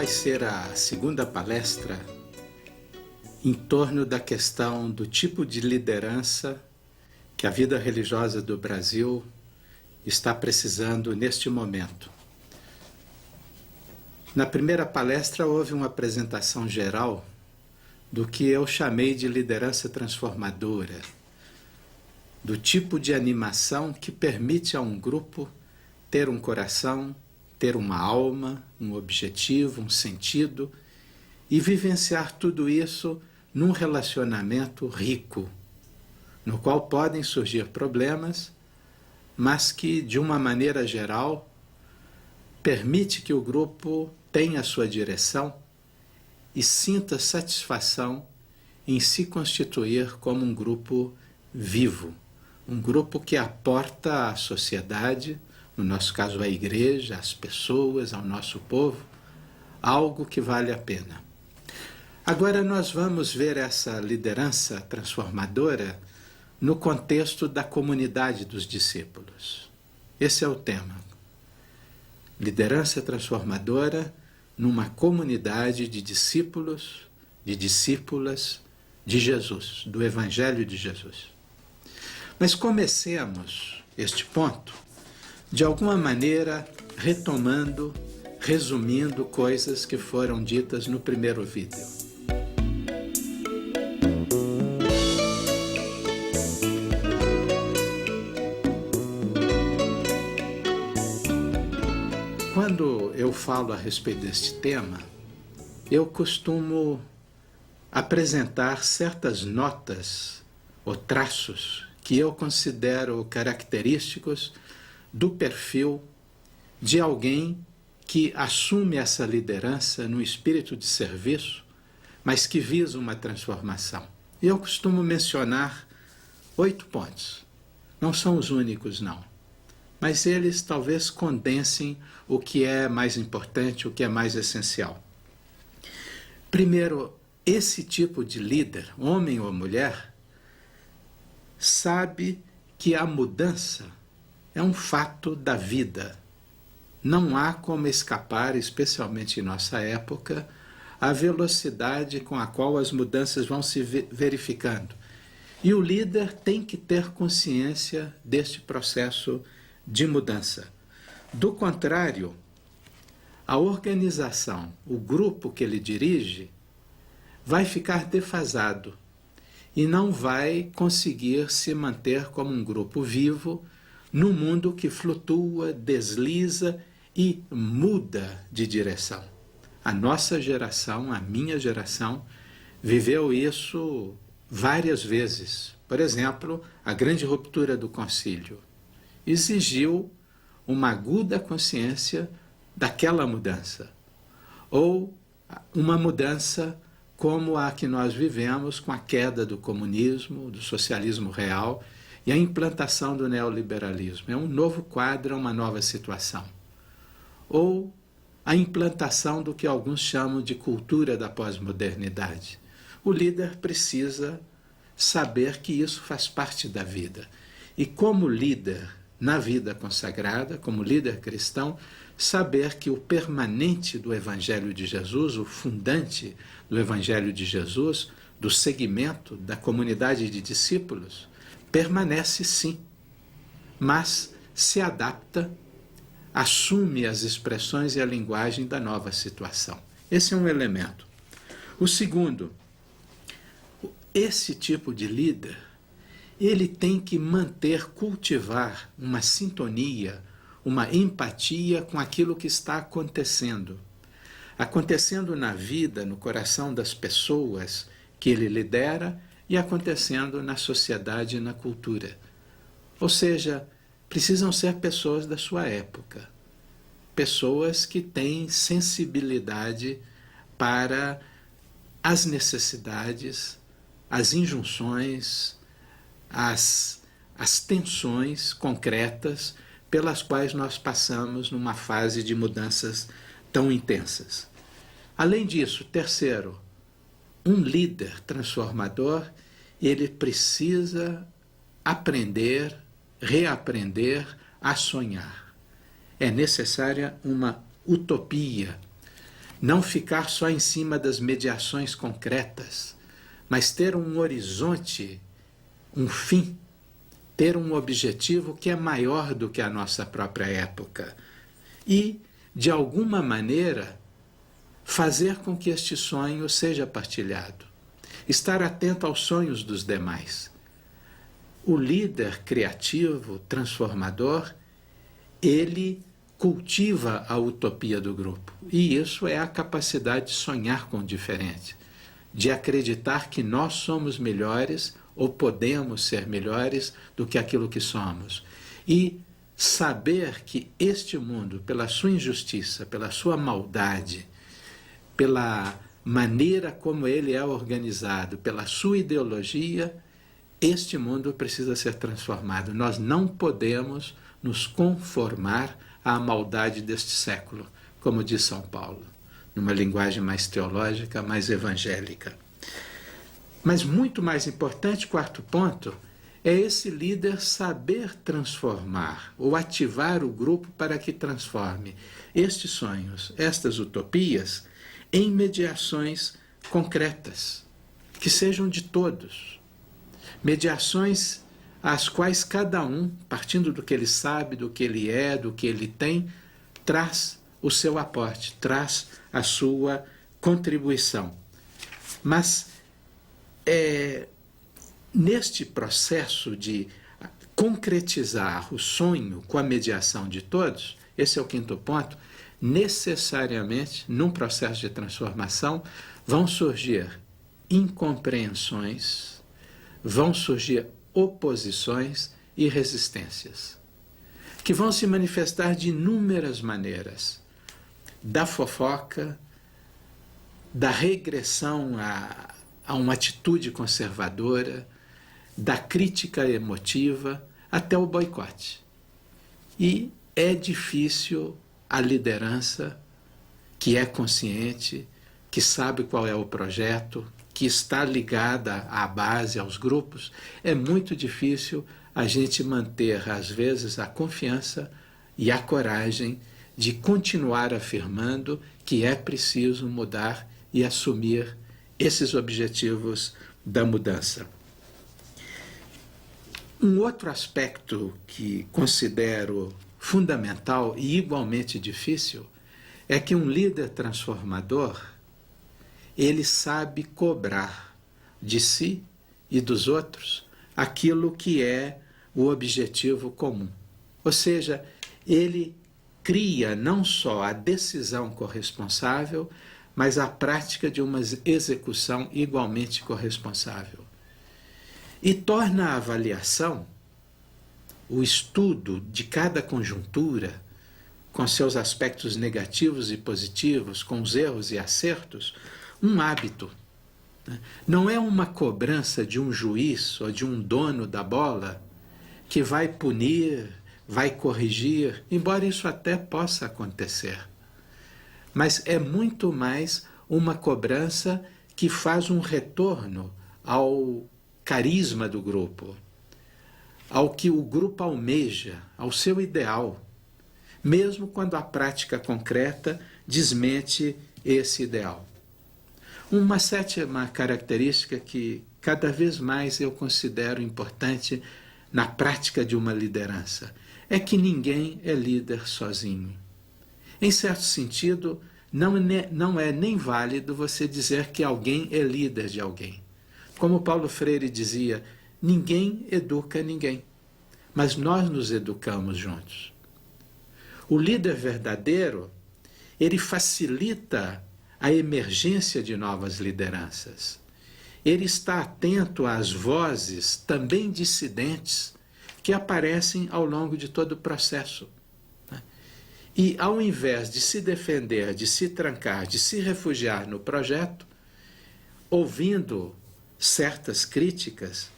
vai ser a segunda palestra em torno da questão do tipo de liderança que a vida religiosa do Brasil está precisando neste momento. Na primeira palestra houve uma apresentação geral do que eu chamei de liderança transformadora, do tipo de animação que permite a um grupo ter um coração, ter uma alma, um objetivo, um sentido e vivenciar tudo isso num relacionamento rico, no qual podem surgir problemas, mas que, de uma maneira geral, permite que o grupo tenha sua direção e sinta satisfação em se constituir como um grupo vivo, um grupo que aporta à sociedade, no nosso caso à igreja, às pessoas, ao nosso povo, algo que vale a pena. Agora nós vamos ver essa liderança transformadora no contexto da comunidade dos discípulos. Esse é o tema. Liderança transformadora numa comunidade de discípulos, de discípulas de Jesus, do Evangelho de Jesus. Mas comecemos este ponto, de alguma maneira, retomando, resumindo coisas que foram ditas no primeiro vídeo. Quando eu falo a respeito deste tema, eu costumo apresentar certas notas ou traços que eu considero característicos do perfil de alguém que assume essa liderança no espírito de serviço, mas que visa uma transformação. E eu costumo mencionar 8 pontos. Não são os únicos, não. Mas eles talvez condensem o que é mais importante, o que é mais essencial. Primeiro, esse tipo de líder, homem ou mulher, sabe que a mudança é um fato da vida. Não há como escapar, especialmente em nossa época, a velocidade com a qual as mudanças vão se verificando. E o líder tem que ter consciência deste processo de mudança. Do contrário, a organização, o grupo que ele dirige, vai ficar defasado e não vai conseguir se manter como um grupo vivo num mundo que flutua, desliza e muda de direção. A nossa geração, a minha geração, viveu isso várias vezes. Por exemplo, a grande ruptura do concílio exigiu uma aguda consciência daquela mudança, ou uma mudança como a que nós vivemos com a queda do comunismo, do socialismo real e a implantação do neoliberalismo. É um novo quadro, uma nova situação. Ou a implantação do que alguns chamam de cultura da pós-modernidade. O líder precisa saber que isso faz parte da vida. E como líder na vida consagrada, como líder cristão, saber que o permanente do Evangelho de Jesus, o fundante do Evangelho de Jesus, do segmento da comunidade de discípulos, permanece sim, mas se adapta, assume as expressões e a linguagem da nova situação. Esse é um elemento. O segundo, esse tipo de líder, ele tem que manter, cultivar uma sintonia, uma empatia com aquilo que está acontecendo. Acontecendo na vida, no coração das pessoas que ele lidera e acontecendo na sociedade e na cultura. Ou seja, precisam ser pessoas da sua época. Pessoas que têm sensibilidade para as necessidades, as injunções, as tensões concretas pelas quais nós passamos numa fase de mudanças tão intensas. Além disso, terceiro, um líder transformador, ele precisa aprender, reaprender a sonhar. É necessária uma utopia. Não ficar só em cima das mediações concretas, mas ter um horizonte, um fim, ter um objetivo que é maior do que a nossa própria época. E, de alguma maneira, fazer com que este sonho seja partilhado. Estar atento aos sonhos dos demais. O líder criativo, transformador, ele cultiva a utopia do grupo. E isso é a capacidade de sonhar com o diferente, de acreditar que nós somos melhores ou podemos ser melhores do que aquilo que somos. E saber que este mundo, pela sua injustiça, pela sua maldade, pela maneira como ele é organizado, pela sua ideologia, este mundo precisa ser transformado. Nós não podemos nos conformar à maldade deste século, como diz São Paulo, numa linguagem mais teológica, mais evangélica. Mas muito mais importante, quarto ponto, é esse líder saber transformar ou ativar o grupo para que transforme estes sonhos, estas utopias, em mediações concretas, que sejam de todos. Mediações às quais cada um, partindo do que ele sabe, do que ele é, do que ele tem, traz o seu aporte, traz a sua contribuição. Mas neste processo de concretizar o sonho com a mediação de todos, esse é o quinto ponto, necessariamente, num processo de transformação, vão surgir incompreensões, vão surgir oposições e resistências, que vão se manifestar de inúmeras maneiras, da fofoca, da regressão a uma atitude conservadora, da crítica emotiva, até o boicote. E é difícil a liderança que é consciente, que sabe qual é o projeto, que está ligada à base, aos grupos, é muito difícil a gente manter, às vezes, a confiança e a coragem de continuar afirmando que é preciso mudar e assumir esses objetivos da mudança. Um outro aspecto que considero fundamental e igualmente difícil é que um líder transformador, ele sabe cobrar de si e dos outros aquilo que é o objetivo comum. Ou seja, ele cria não só a decisão corresponsável, mas a prática de uma execução igualmente corresponsável. E torna a avaliação, o estudo de cada conjuntura, com seus aspectos negativos e positivos, com os erros e acertos, um hábito. Não é uma cobrança de um juiz ou de um dono da bola que vai punir, vai corrigir, embora isso até possa acontecer. Mas é muito mais uma cobrança que faz um retorno ao carisma do grupo, ao que o grupo almeja, ao seu ideal, mesmo quando a prática concreta desmente esse ideal. Uma sétima característica que cada vez mais eu considero importante na prática de uma liderança é que ninguém é líder sozinho. Em certo sentido, não é nem válido você dizer que alguém é líder de alguém. Como Paulo Freire dizia, ninguém educa ninguém, mas nós nos educamos juntos. O líder verdadeiro, ele facilita a emergência de novas lideranças. Ele está atento às vozes, também dissidentes, que aparecem ao longo de todo o processo. E ao invés de se defender, de se trancar, de se refugiar no projeto, ouvindo certas críticas,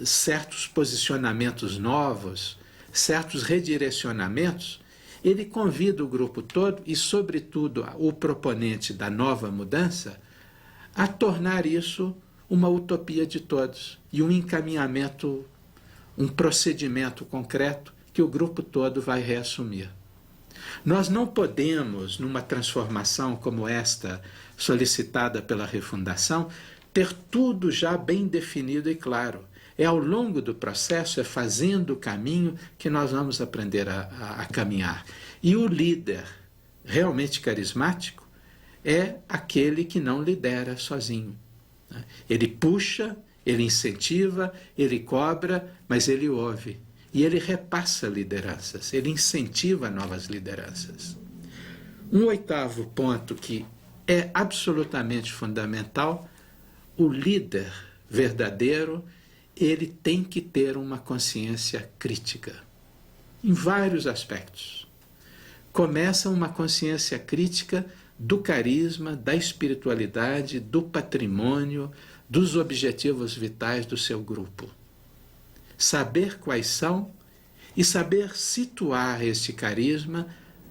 certos posicionamentos novos, certos redirecionamentos, ele convida o grupo todo e, sobretudo, o proponente da nova mudança a tornar isso uma utopia de todos e um encaminhamento, um procedimento concreto que o grupo todo vai reassumir. Nós não podemos, numa transformação como esta, solicitada pela refundação, ter tudo já bem definido e claro. É ao longo do processo, é fazendo o caminho que nós vamos aprender a caminhar. E o líder realmente carismático é aquele que não lidera sozinho. Ele puxa, ele incentiva, ele cobra, mas ele ouve. E ele repassa lideranças, ele incentiva novas lideranças. Um oitavo ponto que é absolutamente fundamental: o líder verdadeiro, ele tem que ter uma consciência crítica, em vários aspectos. Começa uma consciência crítica do carisma, da espiritualidade, do patrimônio, dos objetivos vitais do seu grupo. Saber quais são e saber situar este carisma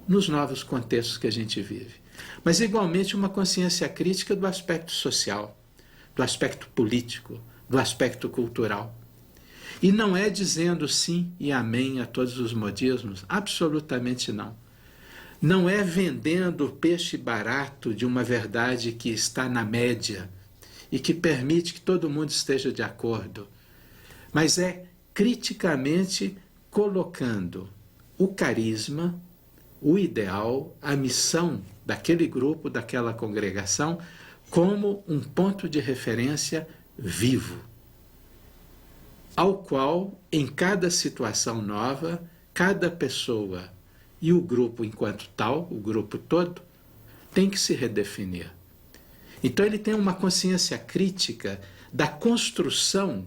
nos novos contextos que a gente vive. Mas, igualmente, uma consciência crítica do aspecto social, do aspecto político, do aspecto cultural. E não é dizendo sim e amém a todos os modismos, absolutamente não. Não é vendendo o peixe barato de uma verdade que está na média e que permite que todo mundo esteja de acordo, mas é criticamente colocando o carisma, o ideal, a missão daquele grupo, daquela congregação, como um ponto de referência vivo, ao qual, em cada situação nova, cada pessoa e o grupo enquanto tal, o grupo todo, tem que se redefinir. Então ele tem uma consciência crítica da construção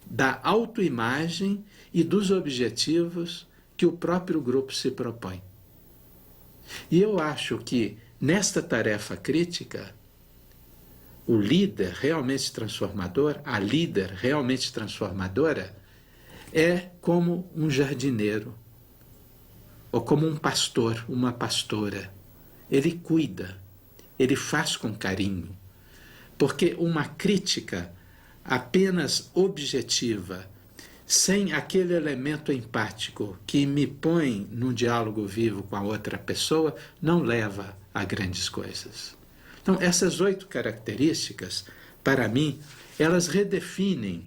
da autoimagem e dos objetivos que o próprio grupo se propõe. E eu acho que, nesta tarefa crítica, o líder realmente transformador, a líder realmente transformadora, é como um jardineiro, ou como um pastor, uma pastora. Ele cuida, ele faz com carinho, porque uma crítica apenas objetiva, sem aquele elemento empático que me põe num diálogo vivo com a outra pessoa, não leva a grandes coisas. Então, essas 8 características, para mim, elas redefinem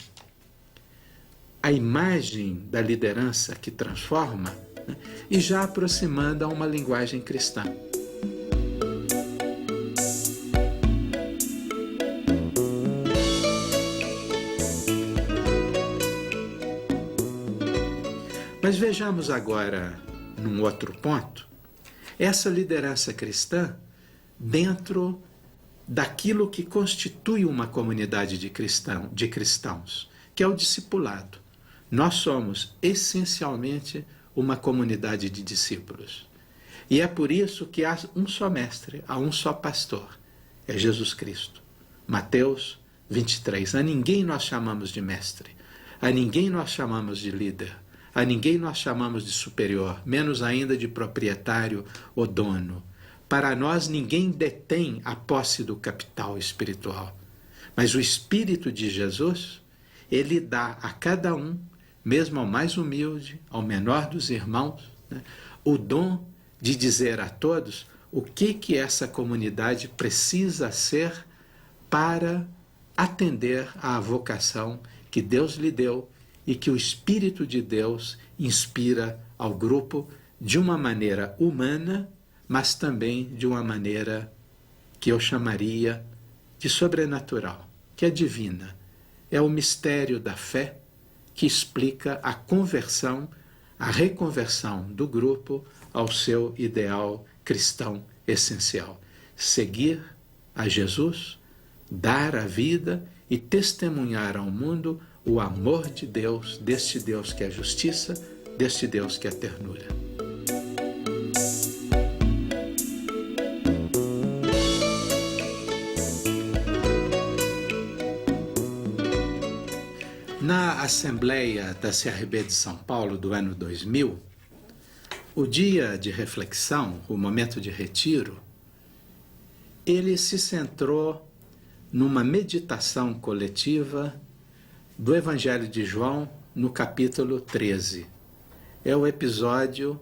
a imagem da liderança que transforma, né, e já aproximando a uma linguagem cristã. Mas vejamos agora, num outro ponto, essa liderança cristã dentro daquilo que constitui uma comunidade de cristãos, que é o discipulado. Nós somos essencialmente uma comunidade de discípulos. E é por isso que há um só mestre, há um só pastor, é Jesus Cristo. Mateus 23. A ninguém nós chamamos de mestre, a ninguém nós chamamos de líder, a ninguém nós chamamos de superior, menos ainda de proprietário ou dono. Para nós, ninguém detém a posse do capital espiritual. Mas o Espírito de Jesus, ele dá a cada um, mesmo ao mais humilde, ao menor dos irmãos, né, o dom de dizer a todos o que essa comunidade precisa ser para atender à vocação que Deus lhe deu e que o Espírito de Deus inspira ao grupo de uma maneira humana, mas também de uma maneira que eu chamaria de sobrenatural, que é divina. É o mistério da fé que explica a conversão, a reconversão do grupo ao seu ideal cristão essencial. Seguir a Jesus, dar a vida e testemunhar ao mundo o amor de Deus, deste Deus que é justiça, deste Deus que é ternura. Na Assembleia da CRB de São Paulo do ano 2000, o dia de reflexão, o momento de retiro, ele se centrou numa meditação coletiva do Evangelho de João, no capítulo 13. É o episódio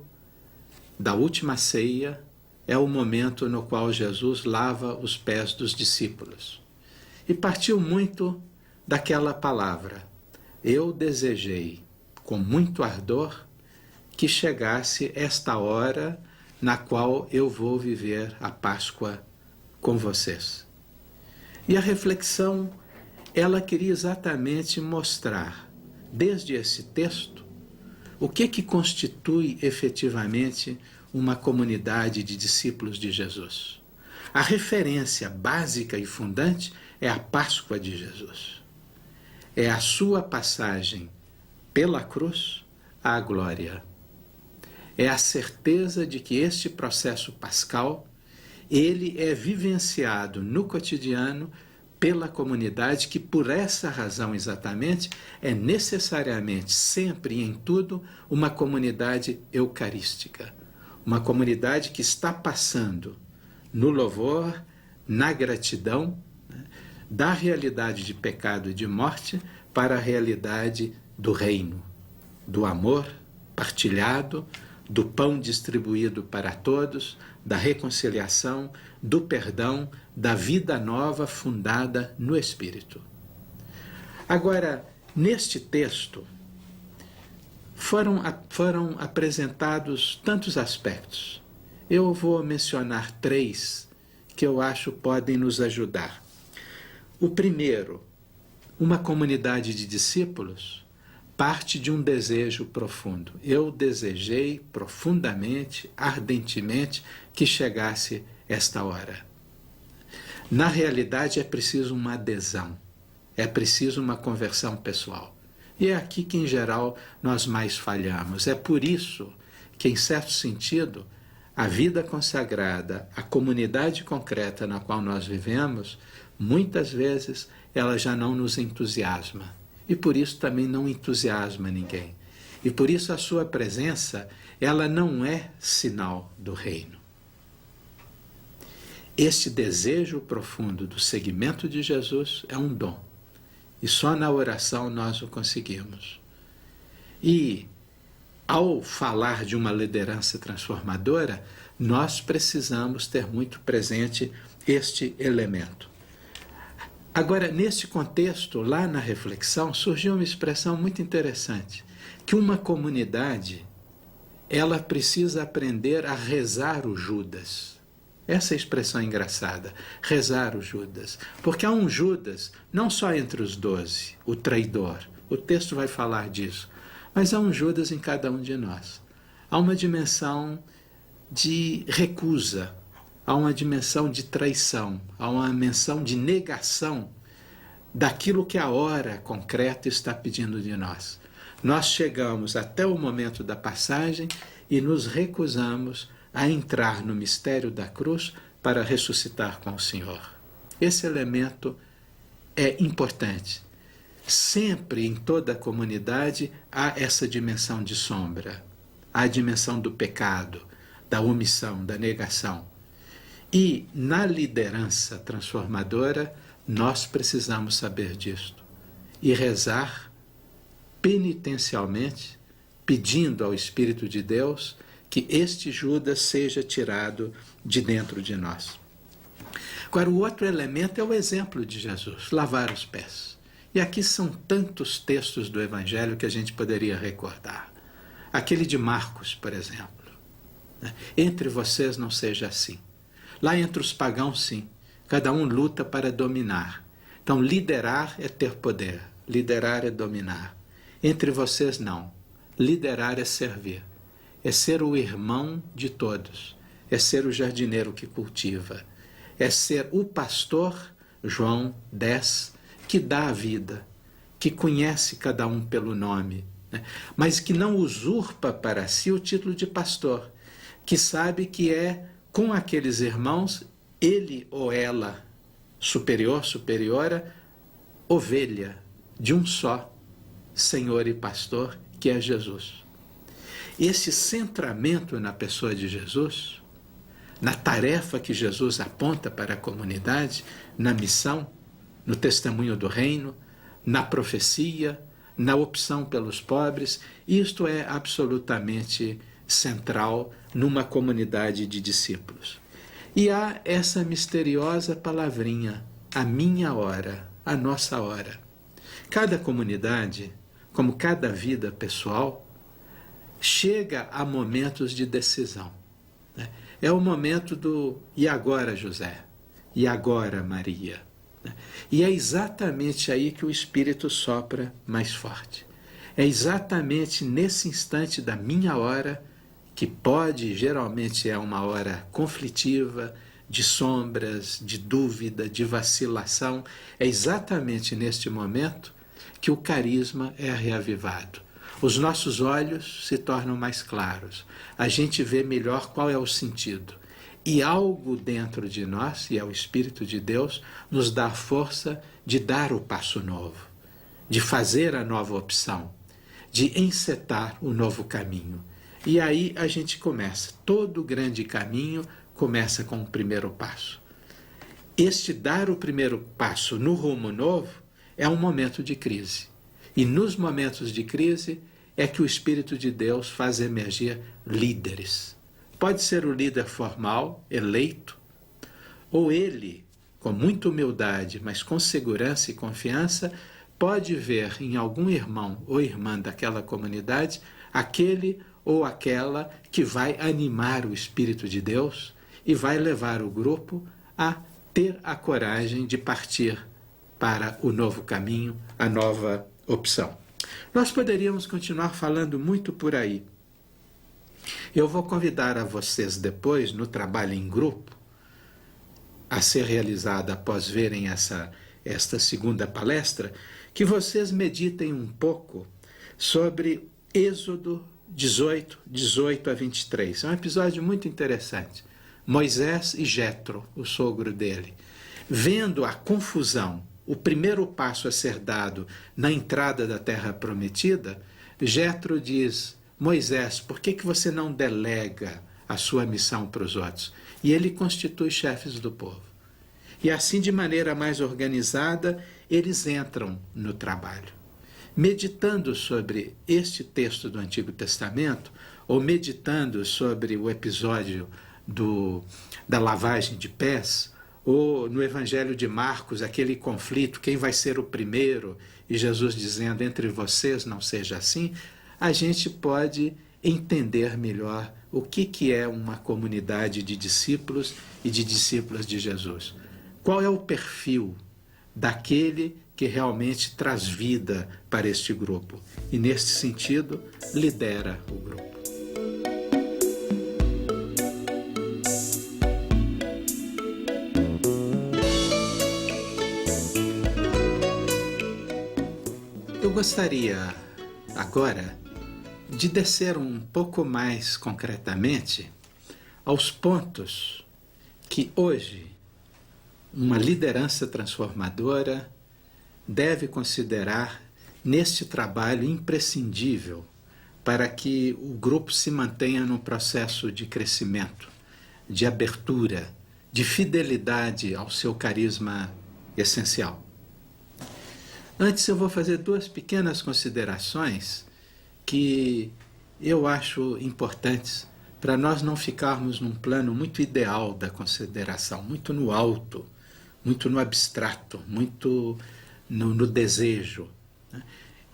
da última ceia é o momento no qual Jesus lava os pés dos discípulos. E partiu muito daquela palavra: eu desejei com muito ardor que chegasse esta hora na qual eu vou viver a Páscoa com vocês. E a reflexão, ela queria exatamente mostrar, desde esse texto, o que constitui efetivamente uma comunidade de discípulos de Jesus. A referência básica e fundante é a Páscoa de Jesus. É a sua passagem pela cruz à glória. É a certeza de que este processo pascal, ele é vivenciado no cotidiano pela comunidade, que por essa razão exatamente é necessariamente, sempre e em tudo, uma comunidade eucarística. Uma comunidade que está passando no louvor, na gratidão, né, da realidade de pecado e de morte para a realidade do reino, do amor partilhado, do pão distribuído para todos, da reconciliação, do perdão, da vida nova fundada no Espírito. Agora, neste texto, foram apresentados tantos aspectos. Eu vou mencionar 3 que eu acho podem nos ajudar. O primeiro, uma comunidade de discípulos parte de um desejo profundo. Eu desejei profundamente, ardentemente, que chegasse esta hora. Na realidade, é preciso uma adesão, é preciso uma conversão pessoal. E é aqui que, em geral, nós mais falhamos. É por isso que, em certo sentido, a vida consagrada, a comunidade concreta na qual nós vivemos, muitas vezes ela já não nos entusiasma. E por isso também não entusiasma ninguém. E por isso a sua presença, ela não é sinal do reino. Este desejo profundo do seguimento de Jesus é um dom. E só na oração nós o conseguimos. E, ao falar de uma liderança transformadora, nós precisamos ter muito presente este elemento. Agora, nesse contexto, lá na reflexão, surgiu uma expressão muito interessante, que uma comunidade, ela precisa aprender a rezar o Judas. Essa expressão é engraçada, rezar o Judas. Porque há um Judas, não só entre os 12, o traidor, o texto vai falar disso, mas há um Judas em cada um de nós. Há uma dimensão de recusa, há uma dimensão de traição, há uma dimensão de negação daquilo que a hora concreta está pedindo de nós. Nós chegamos até o momento da passagem e nos recusamos a entrar no mistério da cruz para ressuscitar com o Senhor. Esse elemento é importante. Sempre em toda a comunidade há essa dimensão de sombra, há a dimensão do pecado, da omissão, da negação. E na liderança transformadora, nós precisamos saber disto e rezar penitencialmente, pedindo ao Espírito de Deus que este Judas seja tirado de dentro de nós. Agora, o outro elemento é o exemplo de Jesus, lavar os pés. E aqui são tantos textos do Evangelho que a gente poderia recordar. Aquele de Marcos, por exemplo. Entre vocês não seja assim. Lá entre os pagãos, sim. Cada um luta para dominar. Então, liderar é ter poder. Liderar é dominar. Entre vocês, não. Liderar é servir. É ser o irmão de todos. É ser o jardineiro que cultiva. É ser o pastor, João 10, que dá a vida, que conhece cada um pelo nome, né? Mas que não usurpa para si o título de pastor, que sabe que é com aqueles irmãos, ele ou ela, superior, superiora, ovelha de um só Senhor e pastor, que é Jesus. Esse centramento na pessoa de Jesus, na tarefa que Jesus aponta para a comunidade, na missão, no testemunho do reino, na profecia, na opção pelos pobres, isto é absolutamente central numa comunidade de discípulos. E há essa misteriosa palavrinha, a minha hora, a nossa hora. Cada comunidade, como cada vida pessoal, chega a momentos de decisão. É o momento do e agora, José? E agora, Maria? E é exatamente aí que o Espírito sopra mais forte. É exatamente nesse instante da minha hora, que geralmente é uma hora conflitiva, de sombras, de dúvida, de vacilação, é exatamente neste momento que o carisma é reavivado. Os nossos olhos se tornam mais claros, a gente vê melhor qual é o sentido. E algo dentro de nós, e é o Espírito de Deus, nos dá a força de dar o passo novo, de fazer a nova opção, de encetar o novo caminho. E aí a gente começa. Todo grande caminho começa com o primeiro passo. Este dar o primeiro passo no rumo novo é um momento de crise. E nos momentos de crise é que o Espírito de Deus faz emergir líderes. Pode ser o líder formal, eleito, ou ele, com muita humildade, mas com segurança e confiança, pode ver em algum irmão ou irmã daquela comunidade aquele ou aquela que vai animar o Espírito de Deus e vai levar o grupo a ter a coragem de partir para o novo caminho, a nova opção. Nós poderíamos continuar falando muito por aí. Eu vou convidar a vocês depois, no trabalho em grupo, a ser realizado após verem esta segunda palestra, que vocês meditem um pouco sobre Êxodo 18 a 23. É um episódio muito interessante. Moisés e Jetro, o sogro dele, vendo a confusão, o primeiro passo a ser dado na entrada da terra prometida, Jetro diz: Moisés, por que você não delega a sua missão para os outros? E ele constitui chefes do povo. E assim, de maneira mais organizada, eles entram no trabalho. Meditando sobre este texto do Antigo Testamento, ou meditando sobre o episódio da lavagem de pés, ou no Evangelho de Marcos, aquele conflito, quem vai ser o primeiro, e Jesus dizendo, entre vocês não seja assim, a gente pode entender melhor o que é uma comunidade de discípulos e de discípulas de Jesus. Qual é o perfil daquele que realmente traz vida para este grupo e, neste sentido, lidera o grupo. Eu gostaria agora de descer um pouco mais concretamente aos pontos que hoje uma liderança transformadora deve considerar neste trabalho imprescindível para que o grupo se mantenha num processo de crescimento, de abertura, de fidelidade ao seu carisma essencial. Antes eu vou fazer duas pequenas considerações que eu acho importantes para nós não ficarmos num plano muito ideal da consideração, muito no alto, muito no abstrato, muito no desejo.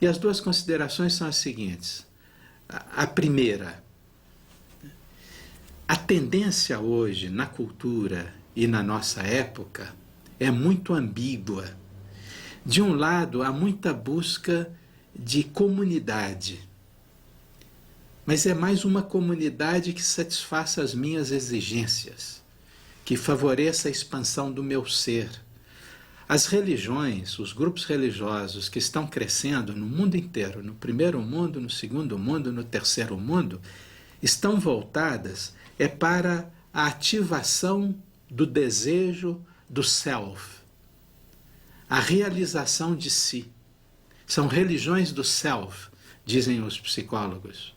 E as duas considerações são as seguintes. A primeira, a tendência hoje na cultura e na nossa época é muito ambígua. De um lado, há muita busca de comunidade, mas é mais uma comunidade que satisfaça as minhas exigências, que favoreça a expansão do meu ser. As religiões, os grupos religiosos que estão crescendo no mundo inteiro, no primeiro mundo, no segundo mundo, no terceiro mundo, estão voltadas para a ativação do desejo do self, a realização de si. São religiões do self, dizem os psicólogos.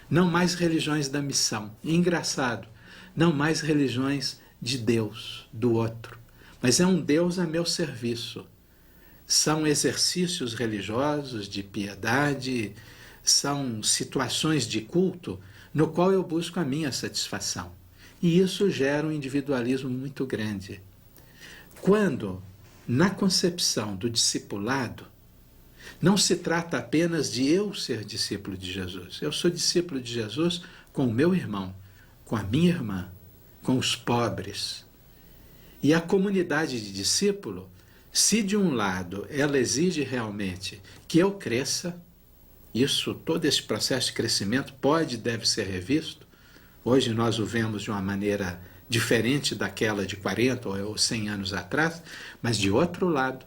Não mais religiões da missão. E engraçado, não mais religiões de Deus, do outro. Mas é um Deus a meu serviço. São exercícios religiosos de piedade, são situações de culto, no qual eu busco a minha satisfação. E isso gera um individualismo muito grande. Quando, na concepção do discipulado, não se trata apenas de eu ser discípulo de Jesus. Eu sou discípulo de Jesus com o meu irmão, com a minha irmã, com os pobres. E a comunidade de discípulo, se de um lado ela exige realmente que eu cresça, todo esse processo de crescimento pode e deve ser revisto. Hoje nós o vemos de uma maneira diferente daquela de 40 ou 100 anos atrás, mas de outro lado,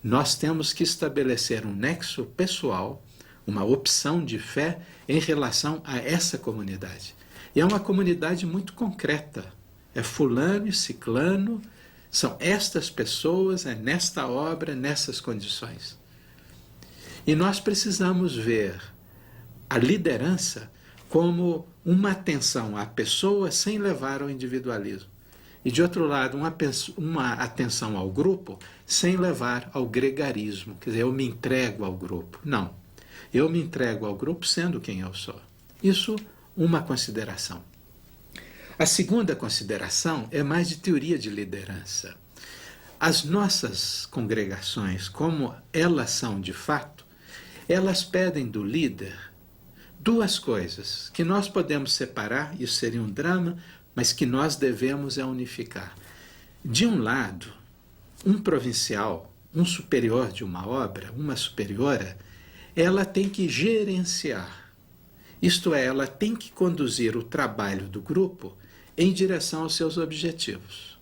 nós temos que estabelecer um nexo pessoal, uma opção de fé em relação a essa comunidade. E é uma comunidade muito concreta. É fulano e ciclano, são estas pessoas, é nesta obra, nessas condições. E nós precisamos ver a liderança como uma atenção à pessoa sem levar ao individualismo. E, de outro lado, uma atenção ao grupo sem levar ao gregarismo. Quer dizer, eu me entrego ao grupo. Não. Eu me entrego ao grupo sendo quem eu sou. Isso, uma consideração. A segunda consideração é mais de teoria de liderança. As nossas congregações, como elas são de fato, elas pedem do líder duas coisas que nós podemos separar, isso seria um drama, mas que nós devemos unificar. De um lado, um provincial, um superior de uma obra, uma superiora, ela tem que gerenciar. Isto é, ela tem que conduzir o trabalho do grupo em direção aos seus objetivos.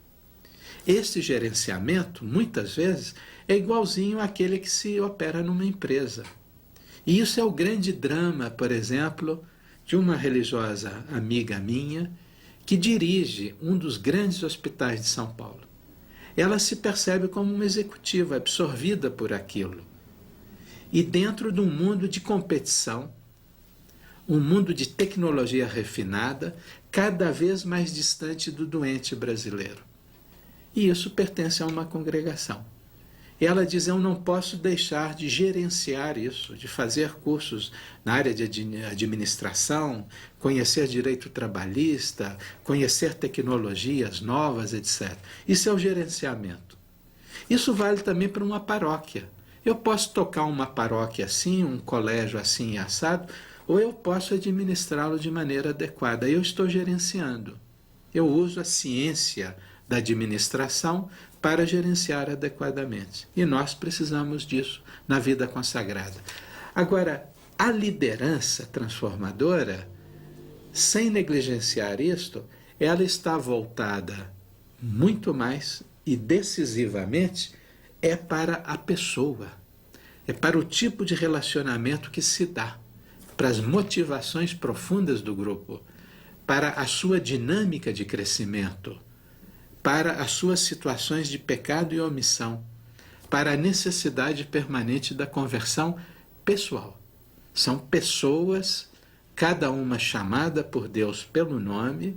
Esse gerenciamento, muitas vezes, é igualzinho àquele que se opera numa empresa. E isso é o grande drama, por exemplo, de uma religiosa amiga minha, que dirige um dos grandes hospitais de São Paulo. Ela se percebe como uma executiva, absorvida por aquilo. E dentro de um mundo de competição, um mundo de tecnologia refinada, cada vez mais distante do doente brasileiro. E isso pertence a uma congregação. E ela diz, eu não posso deixar de gerenciar isso, de fazer cursos na área de administração, conhecer direito trabalhista, conhecer tecnologias novas, etc. Isso é o gerenciamento. Isso vale também para uma paróquia. Eu posso tocar uma paróquia assim, um colégio assim e assado, ou eu posso administrá-lo de maneira adequada. Eu estou gerenciando. Eu uso a ciência da administração para gerenciar adequadamente. E nós precisamos disso na vida consagrada. Agora, a liderança transformadora, sem negligenciar isto, ela está voltada muito mais e decisivamente para a pessoa, é para o tipo de relacionamento que se dá, para as motivações profundas do grupo, para a sua dinâmica de crescimento, para as suas situações de pecado e omissão, para a necessidade permanente da conversão pessoal. São pessoas, cada uma chamada por Deus pelo nome,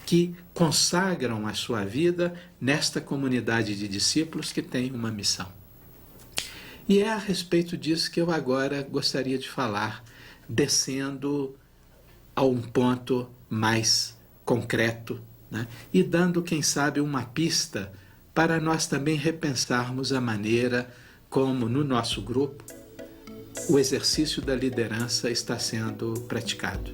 que consagram a sua vida nesta comunidade de discípulos que tem uma missão. E é a respeito disso que eu agora gostaria de falar, descendo a um ponto mais concreto, né? E dando, quem sabe, uma pista para nós também repensarmos a maneira como, no nosso grupo, o exercício da liderança está sendo praticado.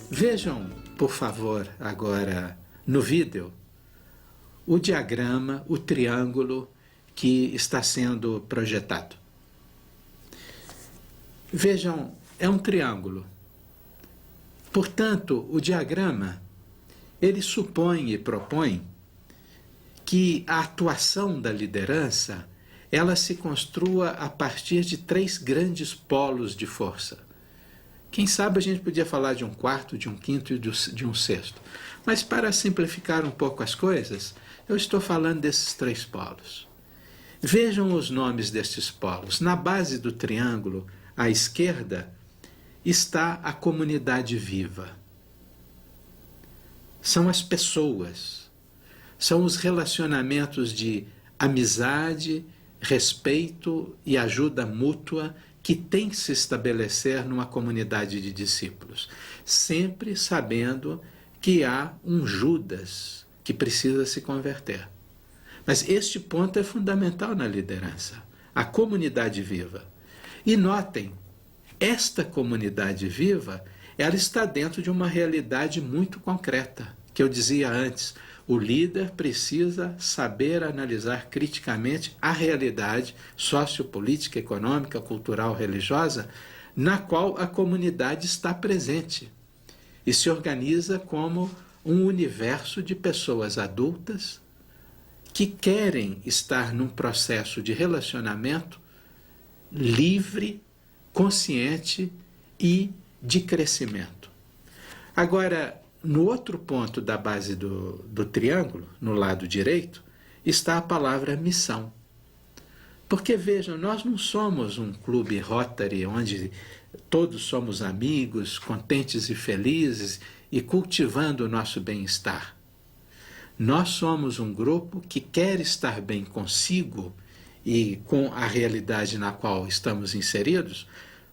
Vejam, por favor, agora no vídeo, o diagrama, o triângulo que está sendo projetado. Vejam, é um triângulo. Portanto, o diagrama, ele supõe e propõe que a atuação da liderança, ela se construa a partir de 3 grandes polos de força. Quem sabe a gente podia falar de um quarto, de um quinto e de um sexto. Mas para simplificar um pouco as coisas, eu estou falando desses 3 polos. Vejam os nomes destes polos. Na base do triângulo, à esquerda, está a comunidade viva. São as pessoas. são os relacionamentos de amizade, respeito e ajuda mútua que tem que se estabelecer numa comunidade de discípulos, sempre sabendo que há um Judas que precisa se converter. Mas este ponto é fundamental na liderança, a comunidade viva. E notem, esta comunidade viva, ela está dentro de uma realidade muito concreta, que eu dizia antes, o líder precisa saber analisar criticamente a realidade sociopolítica, econômica, cultural, religiosa, na qual a comunidade está presente e se organiza como um universo de pessoas adultas que querem estar num processo de relacionamento livre, consciente e de crescimento. Agora, no outro ponto da base do triângulo, no lado direito, está a palavra missão. Porque, vejam, nós não somos um clube Rotary onde todos somos amigos, contentes e felizes e cultivando o nosso bem-estar. Nós somos um grupo que quer estar bem consigo e com a realidade na qual estamos inseridos,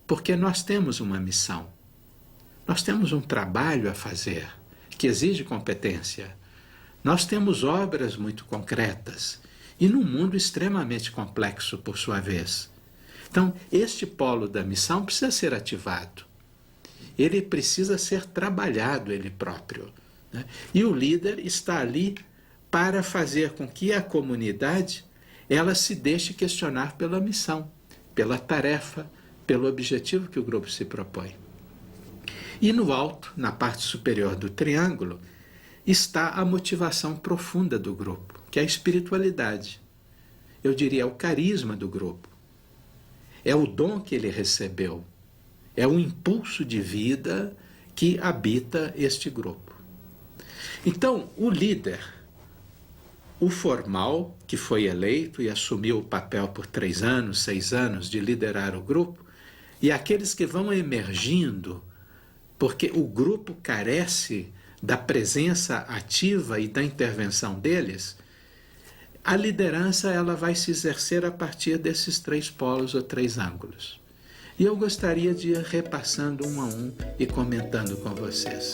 porque nós temos uma missão. Nós temos um trabalho a fazer, que exige competência. Nós temos obras muito concretas e num mundo extremamente complexo, por sua vez. Então, este polo da missão precisa ser ativado. Ele precisa ser trabalhado ele próprio, né? E o líder está ali para fazer com que a comunidade ela se deixe questionar pela missão, pela tarefa, pelo objetivo que o grupo se propõe. E no alto, na parte superior do triângulo, está a motivação profunda do grupo, que é a espiritualidade. Eu diria, é o carisma do grupo. É o dom que ele recebeu. É o impulso de vida que habita este grupo. Então, o líder, o formal, que foi eleito e assumiu o papel por 3 anos, 6 anos de liderar o grupo, e aqueles que vão emergindo, porque o grupo carece da presença ativa e da intervenção deles, a liderança ela vai se exercer a partir desses 3 polos ou 3 ângulos. E eu gostaria de ir repassando um a um e comentando com vocês.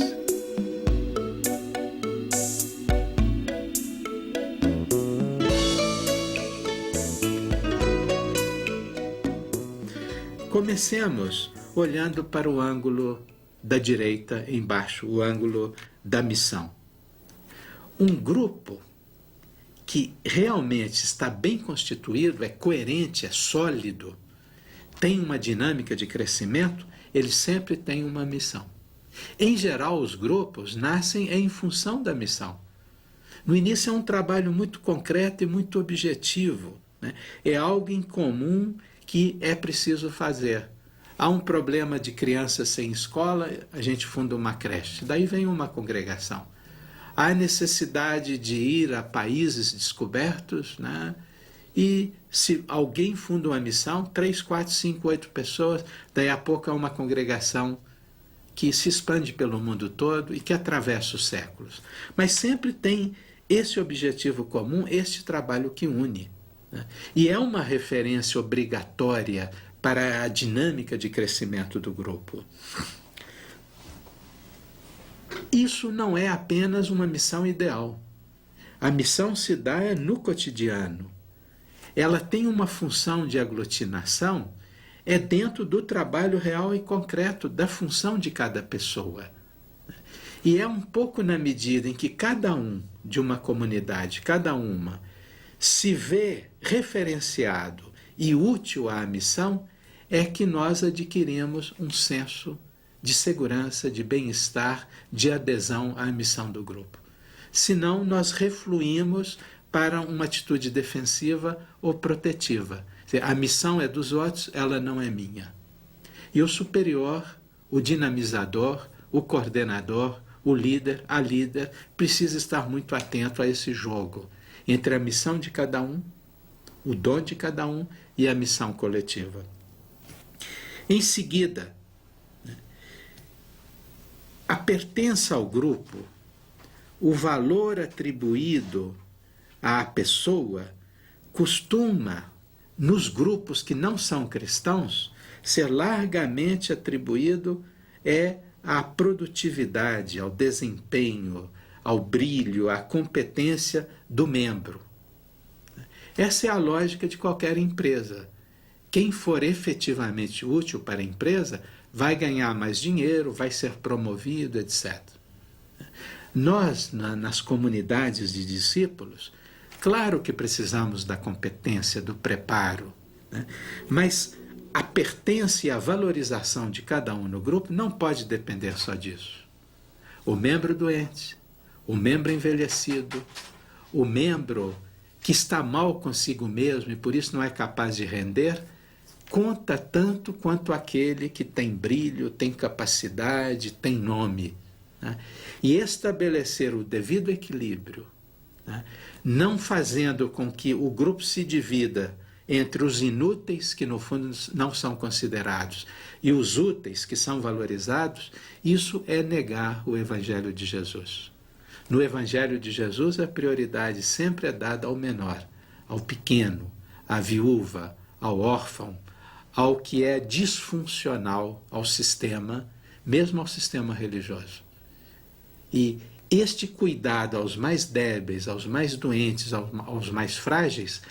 Comecemos olhando para o ângulo da direita embaixo, o ângulo da missão. Um grupo que realmente está bem constituído, é coerente, é sólido, tem uma dinâmica de crescimento, ele sempre tem uma missão. Em geral, os grupos nascem em função da missão. No início é um trabalho muito concreto e muito objetivo, né? É algo em comum que é preciso fazer. Há um problema de crianças sem escola, a gente funda uma creche, daí vem uma congregação. Há necessidade de ir a países descobertos, né? E se alguém funda uma missão, 3, 4, 5, 8 pessoas, daí a pouco há uma congregação que se expande pelo mundo todo e que atravessa os séculos. Mas sempre tem esse objetivo comum, este trabalho que une, né? E é uma referência obrigatória para a dinâmica de crescimento do grupo. Isso não é apenas uma missão ideal. A missão se dá no cotidiano. Ela tem uma função de aglutinação, é dentro do trabalho real e concreto da função de cada pessoa. E é um pouco na medida em que cada um de uma comunidade, cada uma, se vê referenciado e útil à missão, é que nós adquirimos um senso de segurança, de bem-estar, de adesão à missão do grupo. Senão, nós refluímos para uma atitude defensiva ou protetiva. A missão é dos outros, ela não é minha. E o superior, o dinamizador, o coordenador, o líder, a líder, precisa estar muito atento a esse jogo entre a missão de cada um, o dom de cada um e a missão coletiva. Em seguida, a pertença ao grupo, o valor atribuído à pessoa costuma, nos grupos que não são cristãos, ser largamente atribuído à produtividade, ao desempenho, ao brilho, à competência do membro. Essa é a lógica de qualquer empresa. Quem for efetivamente útil para a empresa vai ganhar mais dinheiro, vai ser promovido, etc. Nós, nas comunidades de discípulos, claro que precisamos da competência, do preparo, né? Mas a pertença e a valorização de cada um no grupo não pode depender só disso. O membro doente, o membro envelhecido, o membro que está mal consigo mesmo e por isso não é capaz de render, conta tanto quanto aquele que tem brilho, tem capacidade, tem nome, né? E estabelecer o devido equilíbrio, né? Não fazendo com que o grupo se divida entre os inúteis, que no fundo não são considerados, e os úteis, que são valorizados, isso é negar o Evangelho de Jesus. No Evangelho de Jesus, a prioridade sempre é dada ao menor, ao pequeno, à viúva, ao órfão, ao que é disfuncional ao sistema, mesmo ao sistema religioso. E este cuidado aos mais débeis, aos mais doentes, aos mais frágeis,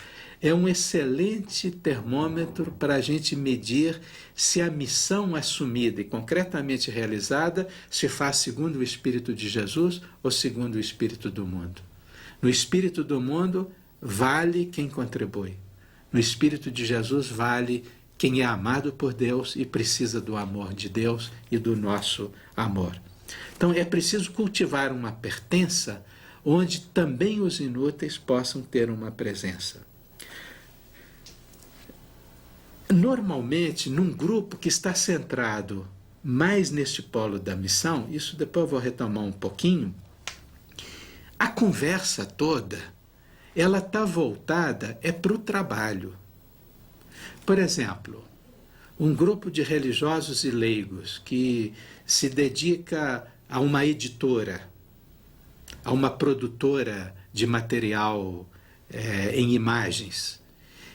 é um excelente termômetro para a gente medir se a missão assumida e concretamente realizada se faz segundo o Espírito de Jesus ou segundo o Espírito do mundo. No Espírito do mundo, vale quem contribui. No Espírito de Jesus, vale quem é amado por Deus e precisa do amor de Deus e do nosso amor. Então, é preciso cultivar uma pertença onde também os inúteis possam ter uma presença. Normalmente, num grupo que está centrado mais neste polo da missão, isso depois eu vou retomar um pouquinho, a conversa toda, ela está voltada para o trabalho. Por exemplo, um grupo de religiosos e leigos que se dedica a uma editora, a uma produtora de material em imagens.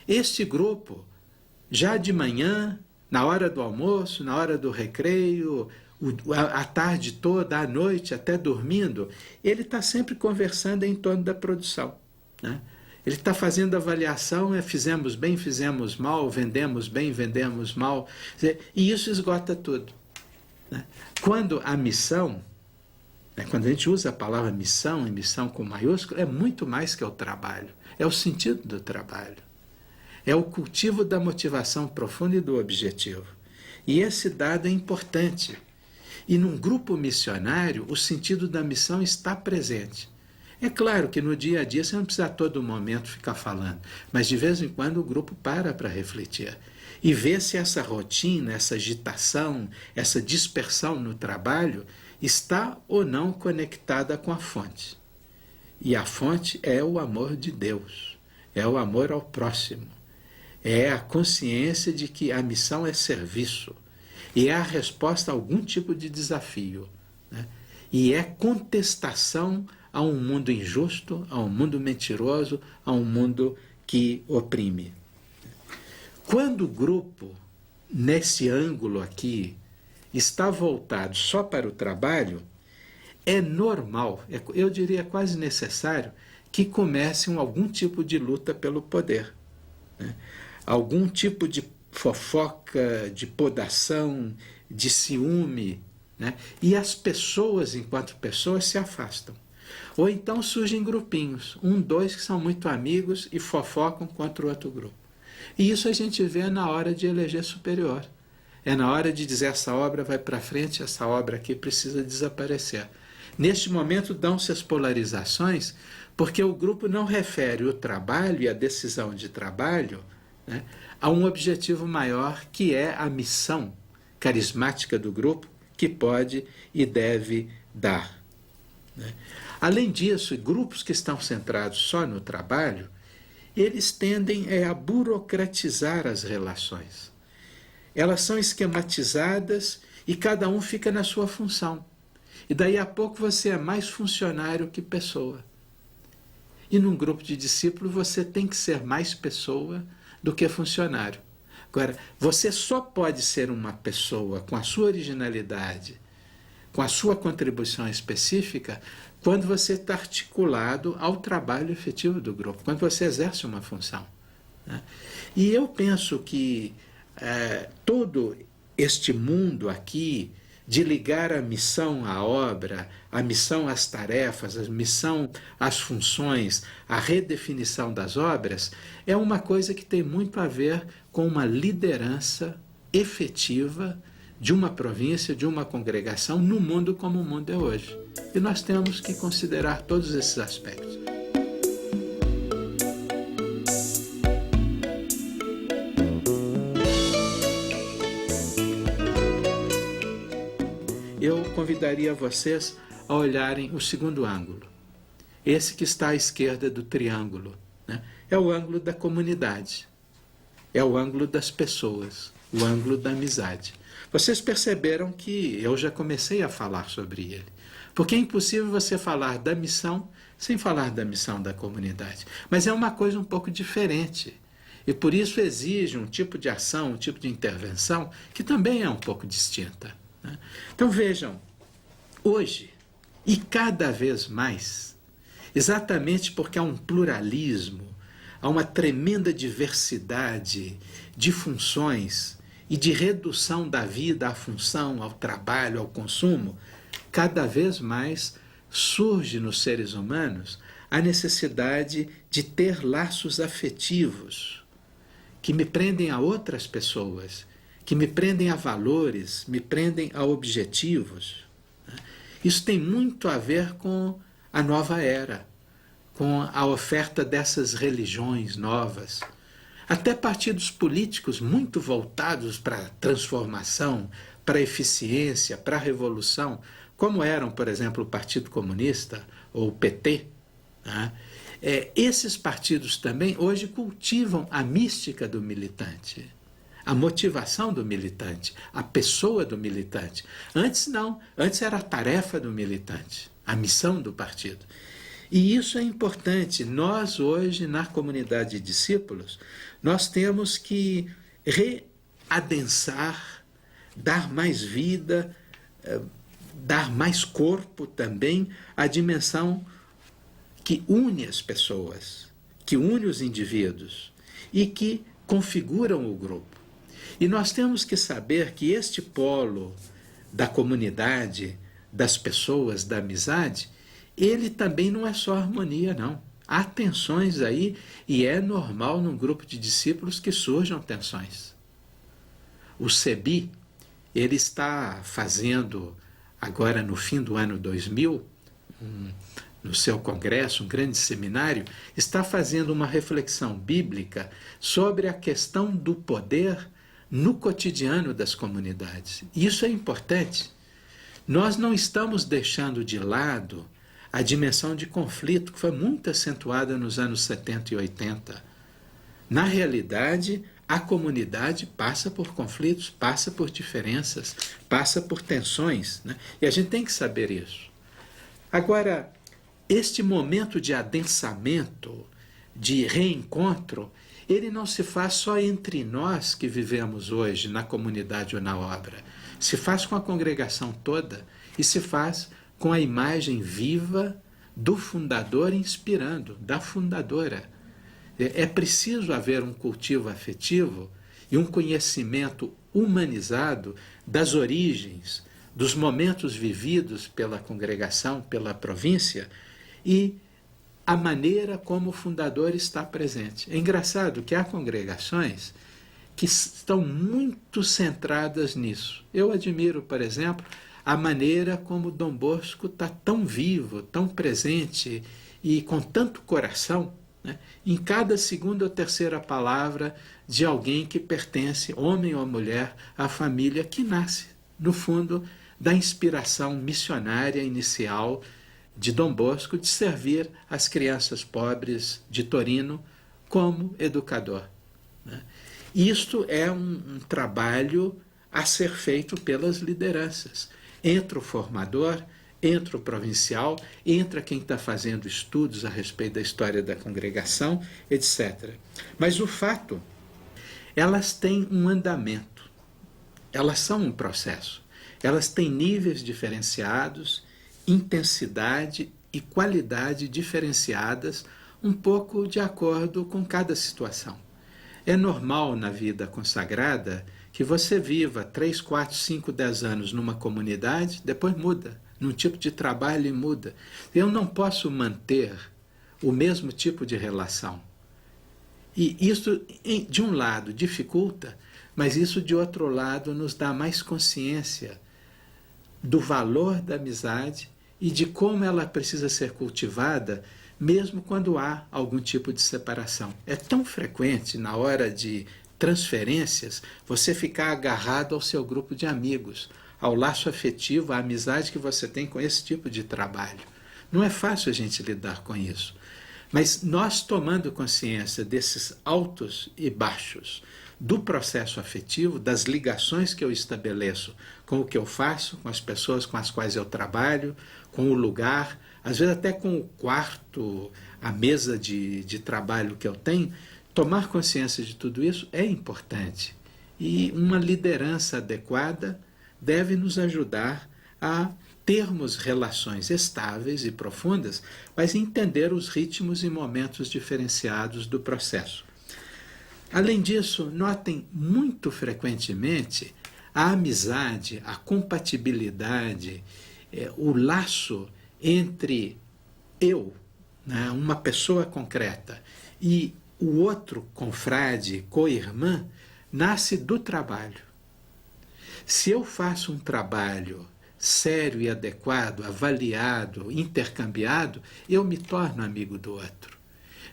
Este grupo, já de manhã, na hora do almoço, na hora do recreio, a tarde toda, à noite, até dormindo, ele está sempre conversando em torno da produção, né? Ele está fazendo avaliação, fizemos bem, fizemos mal, vendemos bem, vendemos mal, e isso esgota tudo, né? Quando a missão, quando a gente usa a palavra missão, e missão com maiúsculo, é muito mais que o trabalho, é o sentido do trabalho. É o cultivo da motivação profunda e do objetivo. E esse dado é importante. E num grupo missionário, o sentido da missão está presente. É claro que no dia a dia você não precisa a todo momento ficar falando, mas de vez em quando o grupo para refletir e ver se essa rotina, essa agitação, essa dispersão no trabalho está ou não conectada com a fonte. E a fonte é o amor de Deus, é o amor ao próximo. É a consciência de que a missão é serviço e é a resposta a algum tipo de desafio, né? E é contestação a um mundo injusto, a um mundo mentiroso, a um mundo que oprime. Quando o grupo, nesse ângulo aqui, está voltado só para o trabalho, é normal, eu diria quase necessário, que comece algum tipo de luta pelo poder, né? Algum tipo de fofoca, de podação, de ciúme, né? E as pessoas, enquanto pessoas, se afastam. Ou então surgem grupinhos, dois que são muito amigos e fofocam contra o outro grupo. E isso a gente vê na hora de eleger superior. É na hora de dizer essa obra vai para frente, essa obra aqui precisa desaparecer. Neste momento dão-se as polarizações, porque o grupo não refere o trabalho e a decisão de trabalho, né, a um objetivo maior, que é a missão carismática do grupo, que pode e deve dar, né? Além disso, grupos que estão centrados só no trabalho, eles tendem a burocratizar as relações. Elas são esquematizadas e cada um fica na sua função. E daí a pouco você é mais funcionário que pessoa. E num grupo de discípulos você tem que ser mais pessoa do que funcionário. Agora, você só pode ser uma pessoa com a sua originalidade, com a sua contribuição específica, quando você está articulado ao trabalho efetivo do grupo, quando você exerce uma função. Né? E eu penso que todo este mundo aqui, de ligar a missão à obra, a missão às tarefas, a missão às funções, a redefinição das obras, é uma coisa que tem muito a ver com uma liderança efetiva de uma província, de uma congregação, no mundo como o mundo é hoje. E nós temos que considerar todos esses aspectos. Eu convidaria vocês a olharem o segundo ângulo. Esse que está à esquerda do triângulo, né? É o ângulo da comunidade. É o ângulo das pessoas, o ângulo da amizade. Vocês perceberam que eu já comecei a falar sobre ele. Porque é impossível você falar da missão sem falar da missão da comunidade. Mas é uma coisa um pouco diferente. E por isso exige um tipo de ação, um tipo de intervenção que também é um pouco distinta. Né? Então vejam, hoje, e cada vez mais, exatamente porque há um pluralismo, há uma tremenda diversidade de funções e de redução da vida à função, ao trabalho, ao consumo, cada vez mais surge nos seres humanos a necessidade de ter laços afetivos que me prendem a outras pessoas, que me prendem a valores, me prendem a objetivos. Isso tem muito a ver com a nova era, com a oferta dessas religiões novas. Até partidos políticos muito voltados para a transformação, para a eficiência, para a revolução, como eram, por exemplo, o Partido Comunista ou o PT. Né? Esses partidos também hoje cultivam a mística do militante, a motivação do militante, a pessoa do militante. Antes não, antes era a tarefa do militante, a missão do partido. E isso é importante. Nós hoje, na comunidade de discípulos, nós temos que readensar, dar mais vida, dar mais corpo também à dimensão que une as pessoas, que une os indivíduos e que configuram o grupo. E nós temos que saber que este polo da comunidade, das pessoas, da amizade, ele também não é só harmonia, não. Há tensões aí e é normal num grupo de discípulos que surjam tensões. O CEBI, ele está fazendo, agora no fim do ano 2000, no seu congresso, um grande seminário, está fazendo uma reflexão bíblica sobre a questão do poder no cotidiano das comunidades. Isso é importante. Nós não estamos deixando de lado a dimensão de conflito, que foi muito acentuada nos anos 70 e 80. Na realidade, a comunidade passa por conflitos, passa por diferenças, passa por tensões, né? E a gente tem que saber isso. Agora, este momento de adensamento, de reencontro, ele não se faz só entre nós que vivemos hoje, na comunidade ou na obra. Se faz com a congregação toda e se faz com a imagem viva do fundador inspirando, da fundadora. É preciso haver um cultivo afetivo e um conhecimento humanizado das origens, dos momentos vividos pela congregação, pela província e a maneira como o fundador está presente. É engraçado que há congregações que estão muito centradas nisso. Eu admiro, por exemplo, a maneira como Dom Bosco está tão vivo, tão presente e com tanto coração, né, em cada segunda ou terceira palavra de alguém que pertence, homem ou mulher, à família que nasce, no fundo, da inspiração missionária inicial de Dom Bosco de servir as crianças pobres de Torino como educador. Né? Isto é um trabalho a ser feito pelas lideranças, entre o formador, entra o provincial, entra quem está fazendo estudos a respeito da história da congregação, etc. Mas o fato, elas têm um andamento, elas são um processo, elas têm níveis diferenciados, intensidade e qualidade diferenciadas, um pouco de acordo com cada situação. É normal na vida consagrada que você viva 3, 4, 5, 10 anos numa comunidade, depois muda, num tipo de trabalho e muda. Eu não posso manter o mesmo tipo de relação. E isso, de um lado, dificulta, mas isso, de outro lado, nos dá mais consciência do valor da amizade e de como ela precisa ser cultivada, mesmo quando há algum tipo de separação. É tão frequente, na hora de transferências, você ficar agarrado ao seu grupo de amigos, ao laço afetivo, à amizade que você tem com esse tipo de trabalho. Não é fácil a gente lidar com isso. Mas nós, tomando consciência desses altos e baixos, do processo afetivo, das ligações que eu estabeleço com o que eu faço, com as pessoas com as quais eu trabalho, com o lugar, às vezes até com o quarto, a mesa de trabalho que eu tenho, tomar consciência de tudo isso é importante. E uma liderança adequada deve nos ajudar a termos relações estáveis e profundas, mas entender os ritmos e momentos diferenciados do processo. Além disso, notem muito frequentemente a amizade, a compatibilidade, o laço entre eu, né, uma pessoa concreta, e o outro confrade, co-irmã, nasce do trabalho. Se eu faço um trabalho sério e adequado, avaliado, intercambiado, eu me torno amigo do outro.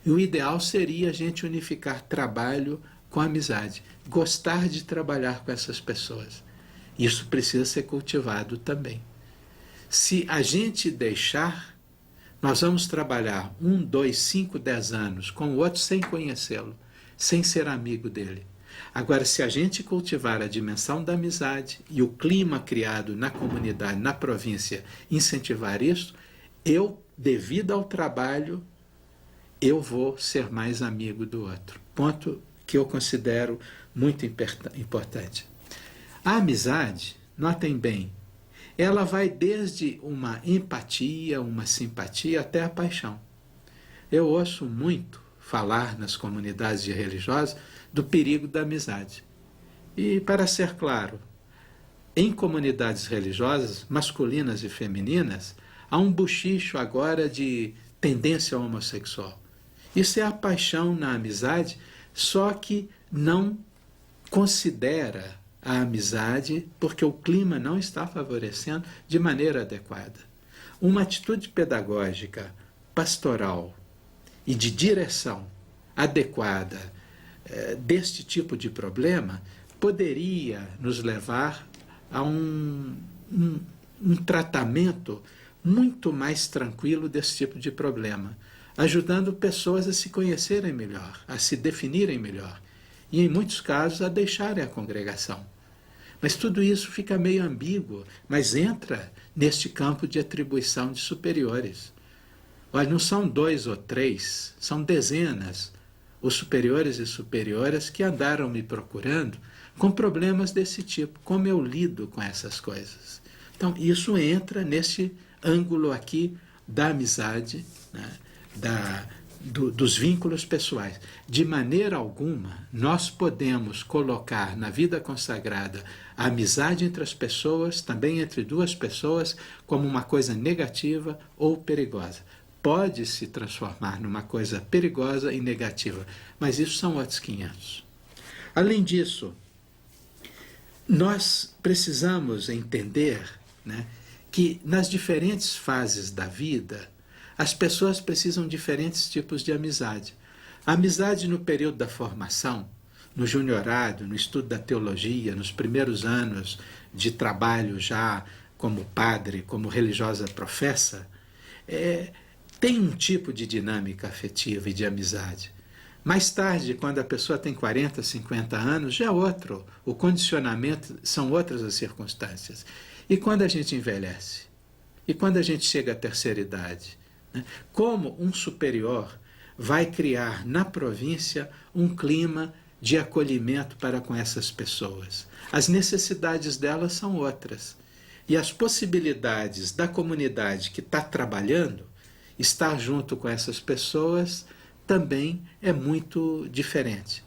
E o ideal seria a gente unificar trabalho com amizade, gostar de trabalhar com essas pessoas. Isso precisa ser cultivado também. Se a gente deixar, nós vamos trabalhar 1, 2, 5, 10 anos com o outro sem conhecê-lo, sem ser amigo dele. Agora, se a gente cultivar a dimensão da amizade e o clima criado na comunidade, na província, incentivar isso, eu, devido ao trabalho, eu vou ser mais amigo do outro. Ponto que eu considero muito importante. A amizade, notem bem, ela vai desde uma empatia, uma simpatia, até a paixão. Eu ouço muito falar nas comunidades religiosas do perigo da amizade. E, para ser claro, em comunidades religiosas, masculinas e femininas, há um bochicho agora de tendência homossexual. Isso é a paixão na amizade, só que não considera a amizade porque o clima não está favorecendo de maneira adequada. Uma atitude pedagógica, pastoral e de direção adequada deste tipo de problema poderia nos levar a um tratamento muito mais tranquilo desse tipo de problema, ajudando pessoas a se conhecerem melhor, a se definirem melhor e, em muitos casos, a deixarem a congregação. Mas tudo isso fica meio ambíguo, mas entra neste campo de atribuição de superiores. Olha, não são 2 ou 3, são dezenas os superiores e superioras que andaram me procurando com problemas desse tipo. Como eu lido com essas coisas? Então, isso entra nesse ângulo aqui da amizade, né, dos vínculos pessoais. De maneira alguma, nós podemos colocar na vida consagrada a amizade entre as pessoas, também entre duas pessoas, como uma coisa negativa ou perigosa. Pode se transformar numa coisa perigosa e negativa, mas isso são outros 500. Além disso, nós precisamos entender, né, que nas diferentes fases da vida, as pessoas precisam de diferentes tipos de amizade. A amizade no período da formação, no juniorado, no estudo da teologia, nos primeiros anos de trabalho já como padre, como religiosa professa, tem um tipo de dinâmica afetiva e de amizade. Mais tarde, quando a pessoa tem 40, 50 anos, já é outro. O condicionamento são outras as circunstâncias. E quando a gente envelhece? E quando a gente chega à terceira idade? Né? Como um superior vai criar na província um clima de acolhimento para com essas pessoas? As necessidades delas são outras. E as possibilidades da comunidade que está trabalhando, estar junto com essas pessoas, também é muito diferente.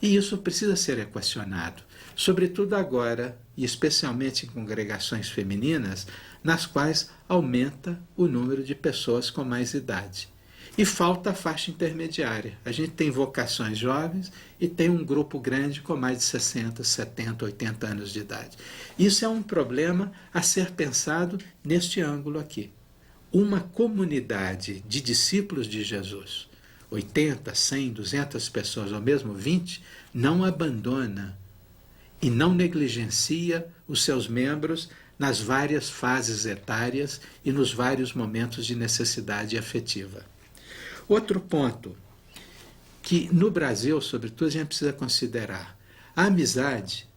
E isso precisa ser equacionado, sobretudo agora, e especialmente em congregações femininas, nas quais aumenta o número de pessoas com mais idade. E falta a faixa intermediária. A gente tem vocações jovens e tem um grupo grande com mais de 60, 70, 80 anos de idade. Isso é um problema a ser pensado neste ângulo aqui. Uma comunidade de discípulos de Jesus, 80, 100, 200 pessoas, ou mesmo 20, não abandona e não negligencia os seus membros nas várias fases etárias e nos vários momentos de necessidade afetiva. Outro ponto que no Brasil, sobretudo, a gente precisa considerar. A amizade,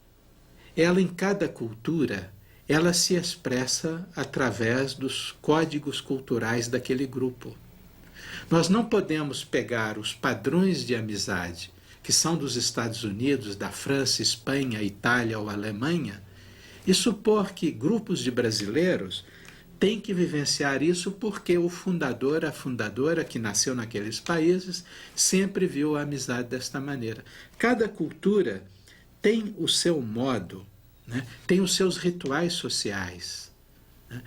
ela em cada cultura, ela se expressa através dos códigos culturais daquele grupo. Nós não podemos pegar os padrões de amizade que são dos Estados Unidos, da França, Espanha, Itália ou Alemanha, e supor que grupos de brasileiros têm que vivenciar isso porque o fundador, a fundadora que nasceu naqueles países, sempre viu a amizade desta maneira. Cada cultura tem o seu modo, né? Tem os seus rituais sociais. Né?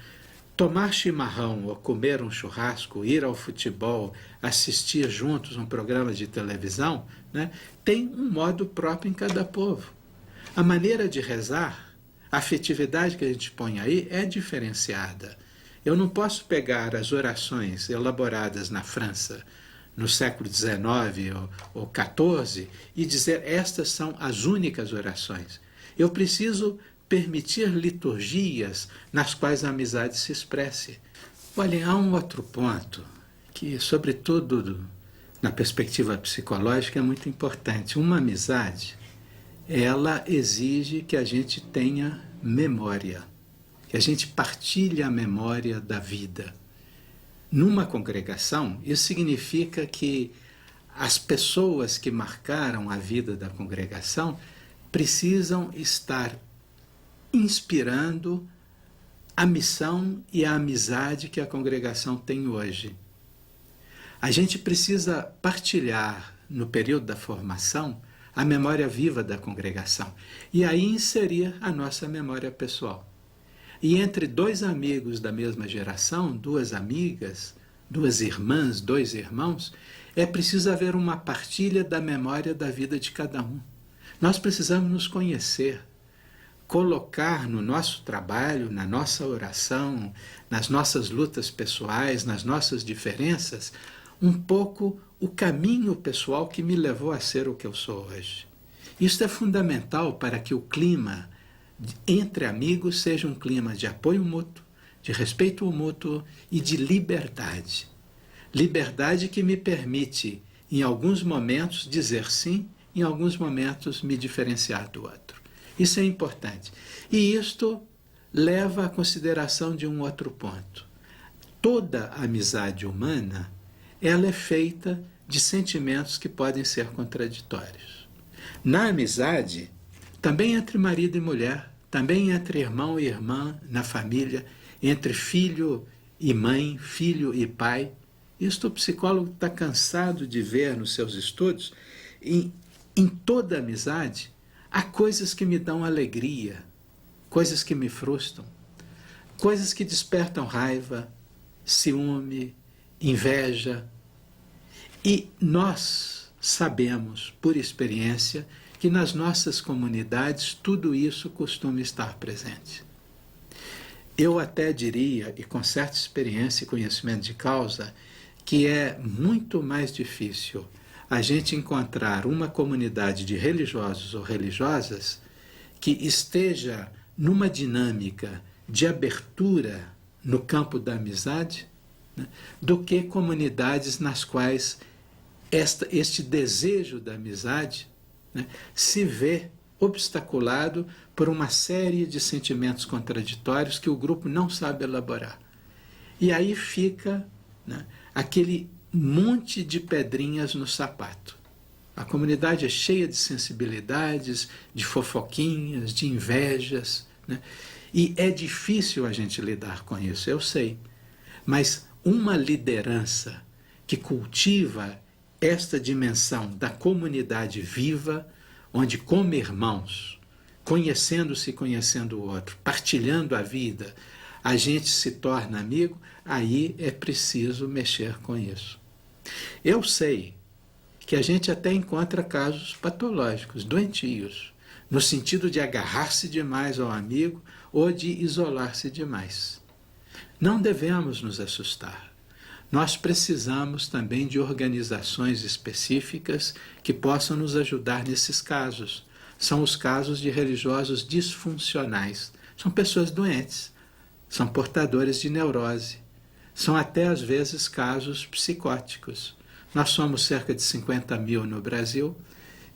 Tomar chimarrão ou comer um churrasco, ir ao futebol, assistir juntos um programa de televisão, né, tem um modo próprio em cada povo. A maneira de rezar, a afetividade que a gente põe aí é diferenciada. Eu não posso pegar as orações elaboradas na França no século XIX ou XIV e dizer estas são as únicas orações. Eu preciso permitir liturgias nas quais a amizade se expresse. Olha, há um outro ponto que, sobretudo na perspectiva psicológica, é muito importante. Uma amizade, ela exige que a gente tenha memória, que a gente partilhe a memória da vida. Numa congregação, isso significa que as pessoas que marcaram a vida da congregação precisam estar inspirando a missão e a amizade que a congregação tem hoje. A gente precisa partilhar, no período da formação, a memória viva da congregação e aí inserir a nossa memória pessoal. E entre dois amigos da mesma geração, duas amigas, duas irmãs, dois irmãos, é preciso haver uma partilha da memória da vida de cada um. Nós precisamos nos conhecer, colocar no nosso trabalho, na nossa oração, nas nossas lutas pessoais, nas nossas diferenças, um pouco o caminho pessoal que me levou a ser o que eu sou hoje. Isso é fundamental para que o clima entre amigos seja um clima de apoio mútuo, de respeito mútuo e de liberdade. Liberdade que me permite, em alguns momentos, dizer sim, em alguns momentos, me diferenciar do outro. Isso é importante. E isto leva à consideração de um outro ponto. Toda amizade humana, ela é feita de sentimentos que podem ser contraditórios. Na amizade, também entre marido e mulher, também entre irmão e irmã na família, entre filho e mãe, filho e pai. Isto o psicólogo está cansado de ver nos seus estudos. Em toda amizade, há coisas que me dão alegria, coisas que me frustram, coisas que despertam raiva, ciúme, inveja. E nós sabemos, por experiência, que nas nossas comunidades tudo isso costuma estar presente. Eu até diria, e com certa experiência e conhecimento de causa, que é muito mais difícil a gente encontrar uma comunidade de religiosos ou religiosas que esteja numa dinâmica de abertura no campo da amizade, né, do que comunidades nas quais este desejo da amizade, né, se vê obstaculado por uma série de sentimentos contraditórios que o grupo não sabe elaborar. E aí fica, né, aquele monte de pedrinhas no sapato. A comunidade é cheia de sensibilidades, de fofoquinhas, de invejas, né? E é difícil a gente lidar com isso, eu sei. Mas uma liderança que cultiva esta dimensão da comunidade viva, onde como irmãos, conhecendo-se e conhecendo o outro, partilhando a vida, a gente se torna amigo, aí é preciso mexer com isso. Eu sei que a gente até encontra casos patológicos, doentios, no sentido de agarrar-se demais ao amigo ou de isolar-se demais. Não devemos nos assustar. Nós precisamos também de organizações específicas que possam nos ajudar nesses casos. São os casos de religiosos disfuncionais. São pessoas doentes, são portadores de neurose, são até às vezes casos psicóticos. Nós somos cerca de 50 mil no Brasil,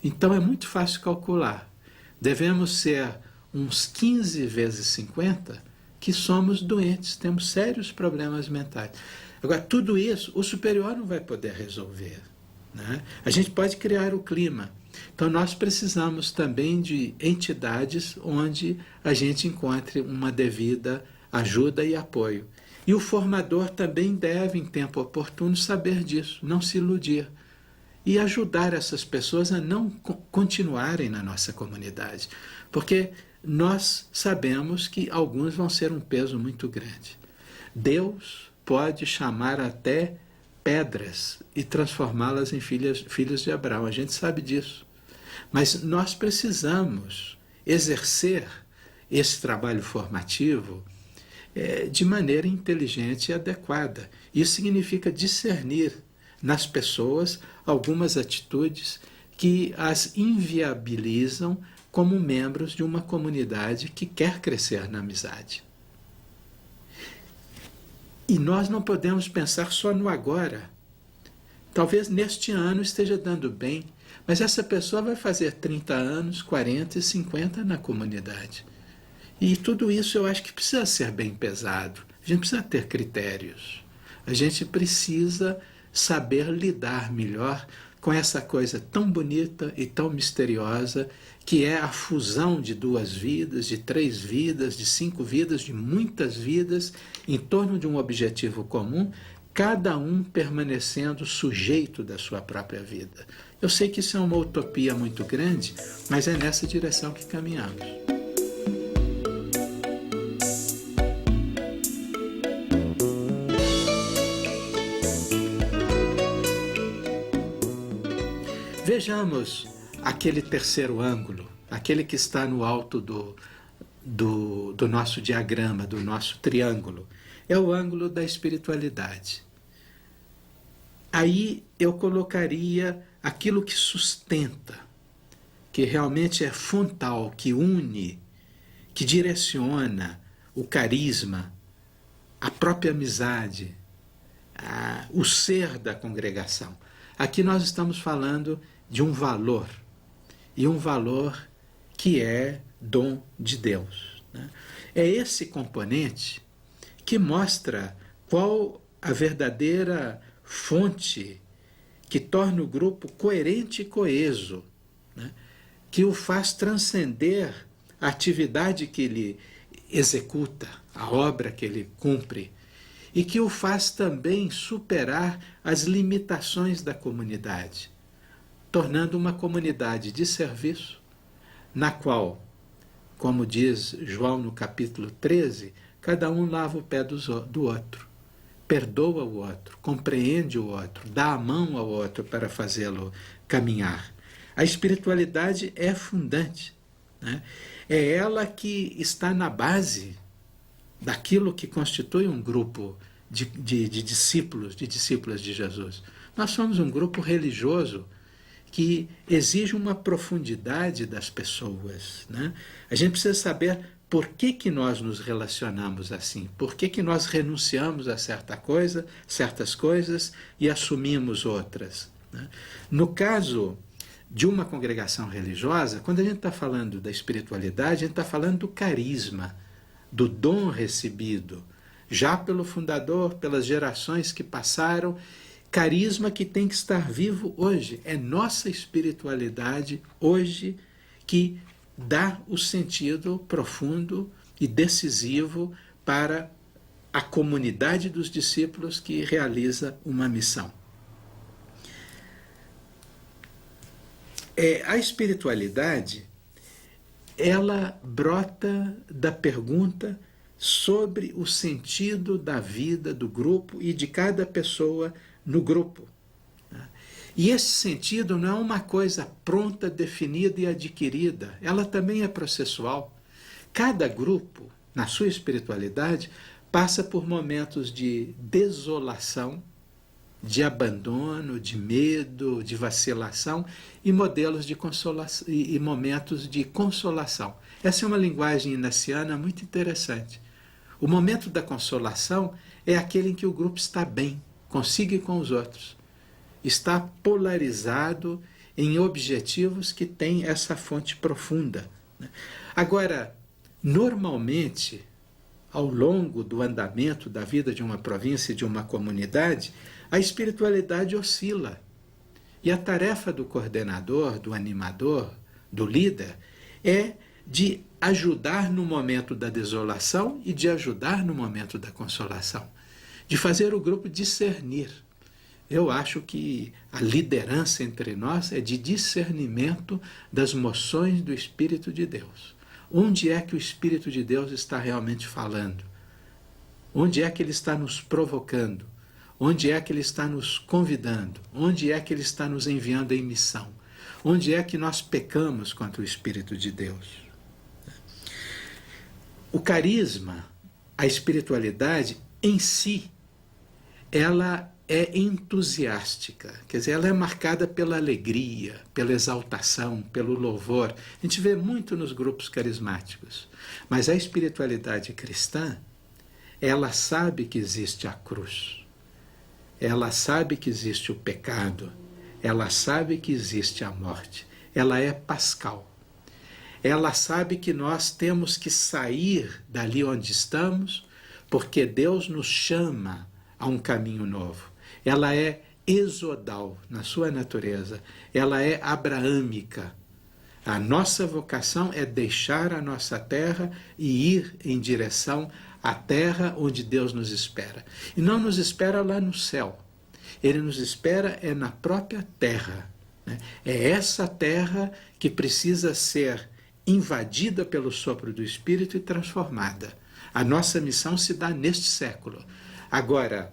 então é muito fácil calcular. Devemos ser uns 15 vezes 50 que somos doentes, temos sérios problemas mentais. Agora, tudo isso o superior não vai poder resolver, né? A gente pode criar o clima. Então, nós precisamos também de entidades onde a gente encontre uma devida ajuda e apoio. E o formador também deve, em tempo oportuno, saber disso, não se iludir. E ajudar essas pessoas a não continuarem na nossa comunidade. Porque nós sabemos que alguns vão ser um peso muito grande. Deus pode chamar até pedras e transformá-las em filhos de Abraão. A gente sabe disso. Mas nós precisamos exercer esse trabalho formativo de maneira inteligente e adequada. Isso significa discernir nas pessoas algumas atitudes que as inviabilizam como membros de uma comunidade que quer crescer na amizade. E nós não podemos pensar só no agora. Talvez neste ano esteja dando bem, mas essa pessoa vai fazer 30 anos, 40 e 50 na comunidade. E tudo isso eu acho que precisa ser bem pesado. A gente precisa ter critérios. A gente precisa saber lidar melhor com essa coisa tão bonita e tão misteriosa que é a fusão de 2 vidas, de 3 vidas, de 5 vidas, de muitas vidas em torno de um objetivo comum, cada um permanecendo sujeito da sua própria vida. Eu sei que isso é uma utopia muito grande, mas é nessa direção que caminhamos. Vejamos aquele terceiro ângulo, aquele que está no alto do nosso diagrama, do nosso triângulo. É o ângulo da espiritualidade. Aí eu colocaria aquilo que sustenta, que realmente é frontal, que une, que direciona o carisma, a própria amizade, o ser da congregação. Aqui nós estamos falando de um valor, e um valor que é dom de Deus, né? É esse componente que mostra qual a verdadeira fonte que torna o grupo coerente e coeso, né? Que o faz transcender a atividade que ele executa, a obra que ele cumpre, e que o faz também superar as limitações da comunidade, tornando uma comunidade de serviço, na qual, como diz João no capítulo 13, cada um lava o pé do outro, perdoa o outro, compreende o outro, dá a mão ao outro para fazê-lo caminhar. A espiritualidade é fundante, né? É ela que está na base daquilo que constitui um grupo de discípulos, de discípulas de Jesus. Nós somos um grupo religioso que exige uma profundidade das pessoas, né? A gente precisa saber por que nós nos relacionamos assim, por que nós renunciamos a certas coisas e assumimos outras, né? No caso de uma congregação religiosa, quando a gente está falando da espiritualidade, a gente está falando do carisma, do dom recebido. A já pelo fundador, pelas gerações que passaram, carisma que tem que estar vivo hoje. É nossa espiritualidade hoje que dá o sentido profundo e decisivo para a comunidade dos discípulos que realiza uma missão. A espiritualidade, ela brota da pergunta sobre o sentido da vida do grupo e de cada pessoa no grupo. E esse sentido não é uma coisa pronta, definida e adquirida, ela também é processual. Cada grupo, na sua espiritualidade, passa por momentos de desolação, de abandono, de medo, de vacilação e modelos de consolação e momentos de consolação. Essa é uma linguagem inaciana muito interessante. O momento da consolação é aquele em que o grupo está bem, consigo e com os outros. Está polarizado em objetivos que têm essa fonte profunda. Agora, normalmente, ao longo do andamento da vida de uma província e de uma comunidade, a espiritualidade oscila. E a tarefa do coordenador, do animador, do líder, é de ajudar no momento da desolação e de ajudar no momento da consolação. De fazer o grupo discernir. Eu acho que a liderança entre nós é de discernimento das moções do Espírito de Deus. Onde é que o Espírito de Deus está realmente falando? Onde é que ele está nos provocando? Onde é que ele está nos convidando? Onde é que ele está nos enviando em missão? Onde é que nós pecamos contra o Espírito de Deus? O carisma, a espiritualidade em si, ela é entusiástica, quer dizer, ela é marcada pela alegria, pela exaltação, pelo louvor. A gente vê muito nos grupos carismáticos. Mas a espiritualidade cristã, ela sabe que existe a cruz. Ela sabe que existe o pecado. Ela sabe que existe a morte. Ela é pascal. Ela sabe que nós temos que sair dali onde estamos, porque Deus nos chama a um caminho novo. Ela é exodal na sua natureza, ela é abraâmica. A nossa vocação é deixar a nossa terra e ir em direção à terra onde Deus nos espera. E não nos espera lá no céu, ele nos espera na própria terra. É essa terra que precisa ser invadida pelo sopro do Espírito e transformada. A nossa missão se dá neste século. Agora,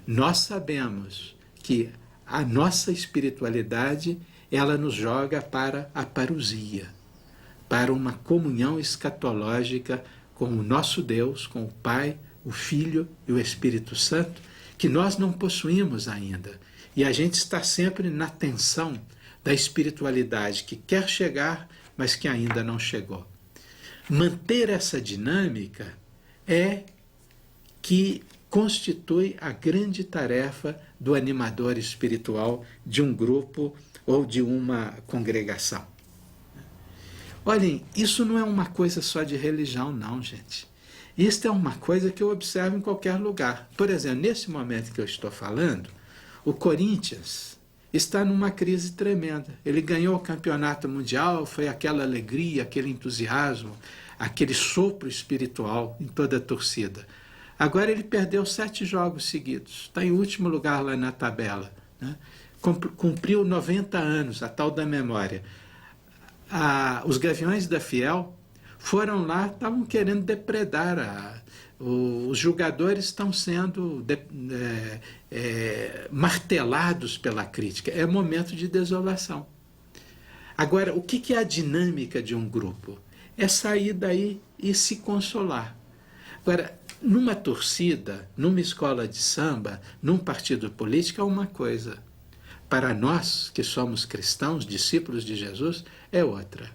nós sabemos que a nossa espiritualidade, ela nos joga para a parousia, para uma comunhão escatológica com o nosso Deus, com o Pai, o Filho e o Espírito Santo, que nós não possuímos ainda. E a gente está sempre na tensão da espiritualidade que quer chegar, mas que ainda não chegou. Manter essa dinâmica é que constitui a grande tarefa do animador espiritual de um grupo ou de uma congregação. Olhem, isso não é uma coisa só de religião, não, gente. Isso é uma coisa que eu observo em qualquer lugar. Por exemplo, nesse momento que eu estou falando, o Corinthians está numa crise tremenda. Ele ganhou o campeonato mundial, foi aquela alegria, aquele entusiasmo, aquele sopro espiritual em toda a torcida. Agora ele perdeu 7 jogos seguidos, está em último lugar lá na tabela. Né? Cumpriu 90 anos, a tal da memória. Os Gaviões da Fiel foram lá, estavam querendo depredar. Os jogadores estão sendo martelados pela crítica. É momento de desolação. Agora, o que é a dinâmica de um grupo? É sair daí e se consolar. Agora, numa torcida, numa escola de samba, num partido político é uma coisa. Para nós, que somos cristãos, discípulos de Jesus, é outra.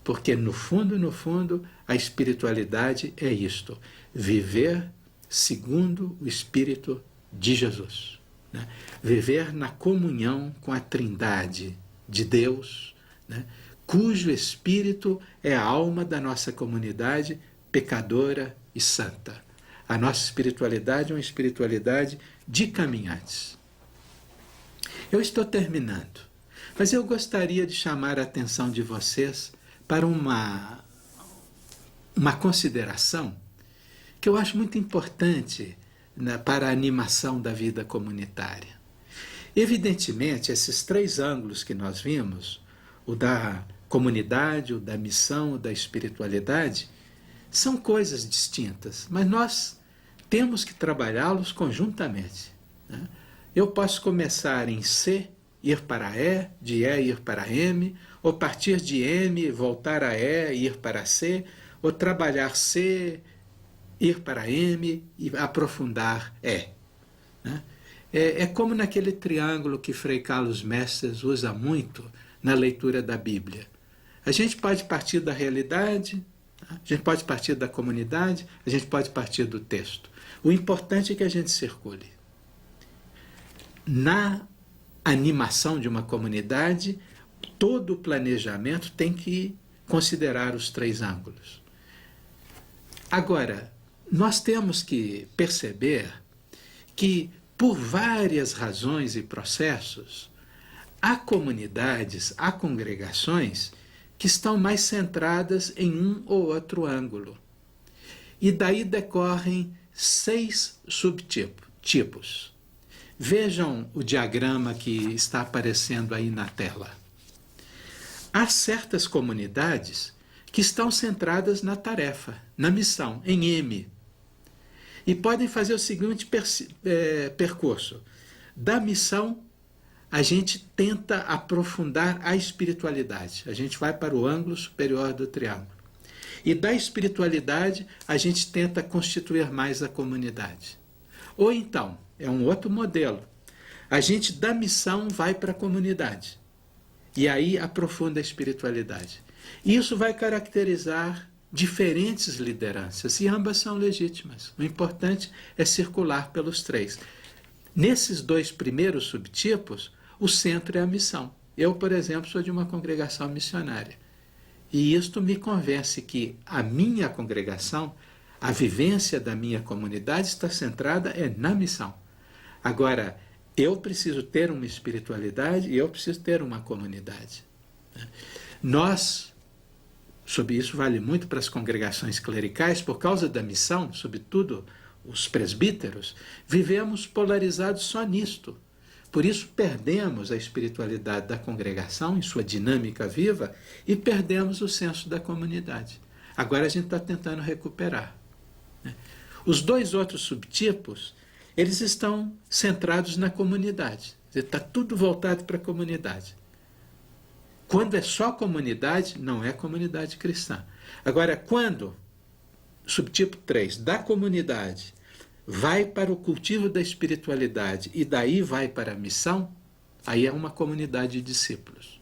Porque no fundo, a espiritualidade é isto: viver segundo o Espírito de Jesus. Né? Viver na comunhão com a Trindade de Deus, né? Cujo Espírito é a alma da nossa comunidade pecadora e santa. A nossa espiritualidade é uma espiritualidade de caminhantes. Eu estou terminando, mas eu gostaria de chamar a atenção de vocês para uma consideração que eu acho muito importante para a animação da vida comunitária. Evidentemente, esses três ângulos que nós vimos, o da comunidade, o da missão, o da espiritualidade, são coisas distintas, mas nós temos que trabalhá-los conjuntamente, né? Eu posso começar em C, ir para E, de E ir para M, ou partir de M, voltar a E, ir para C, ou trabalhar C, ir para M e aprofundar E, né? É como naquele triângulo que Frei Carlos Mestres usa muito na leitura da Bíblia. A gente pode partir da realidade, a gente pode partir da comunidade, a gente pode partir do texto. O importante é que a gente circule. Na animação de uma comunidade, todo o planejamento tem que considerar os três ângulos. Agora, nós temos que perceber que, por várias razões e processos, há comunidades, há congregações que estão mais centradas em um ou outro ângulo. E daí decorrem 6 subtipos. Vejam o diagrama que está aparecendo aí na tela. Há certas comunidades que estão centradas na tarefa, na missão, em M. E podem fazer o seguinte percurso. Da missão, a gente tenta aprofundar a espiritualidade. A gente vai para o ângulo superior do triângulo. E da espiritualidade, a gente tenta constituir mais a comunidade. Ou então, é um outro modelo. A gente da missão vai para a comunidade. E aí aprofunda a espiritualidade. Isso vai caracterizar diferentes lideranças, e ambas são legítimas. O importante é circular pelos três. Nesses 2 primeiros subtipos, o centro é a missão. Eu, por exemplo, sou de uma congregação missionária. E isto me convence que a minha congregação, a vivência da minha comunidade está centrada na missão. Agora, eu preciso ter uma espiritualidade e eu preciso ter uma comunidade. Nós, sobre isso vale muito para as congregações clericais, por causa da missão, sobretudo os presbíteros, vivemos polarizados só nisto. Por isso perdemos a espiritualidade da congregação em sua dinâmica viva e perdemos o senso da comunidade. Agora a gente está tentando recuperar. Os 2 outros subtipos, eles estão centrados na comunidade. Está tudo voltado para a comunidade. Quando é só comunidade, não é comunidade cristã. Agora, quando, subtipo 3, da comunidade, vai para o cultivo da espiritualidade e daí vai para a missão, aí é uma comunidade de discípulos.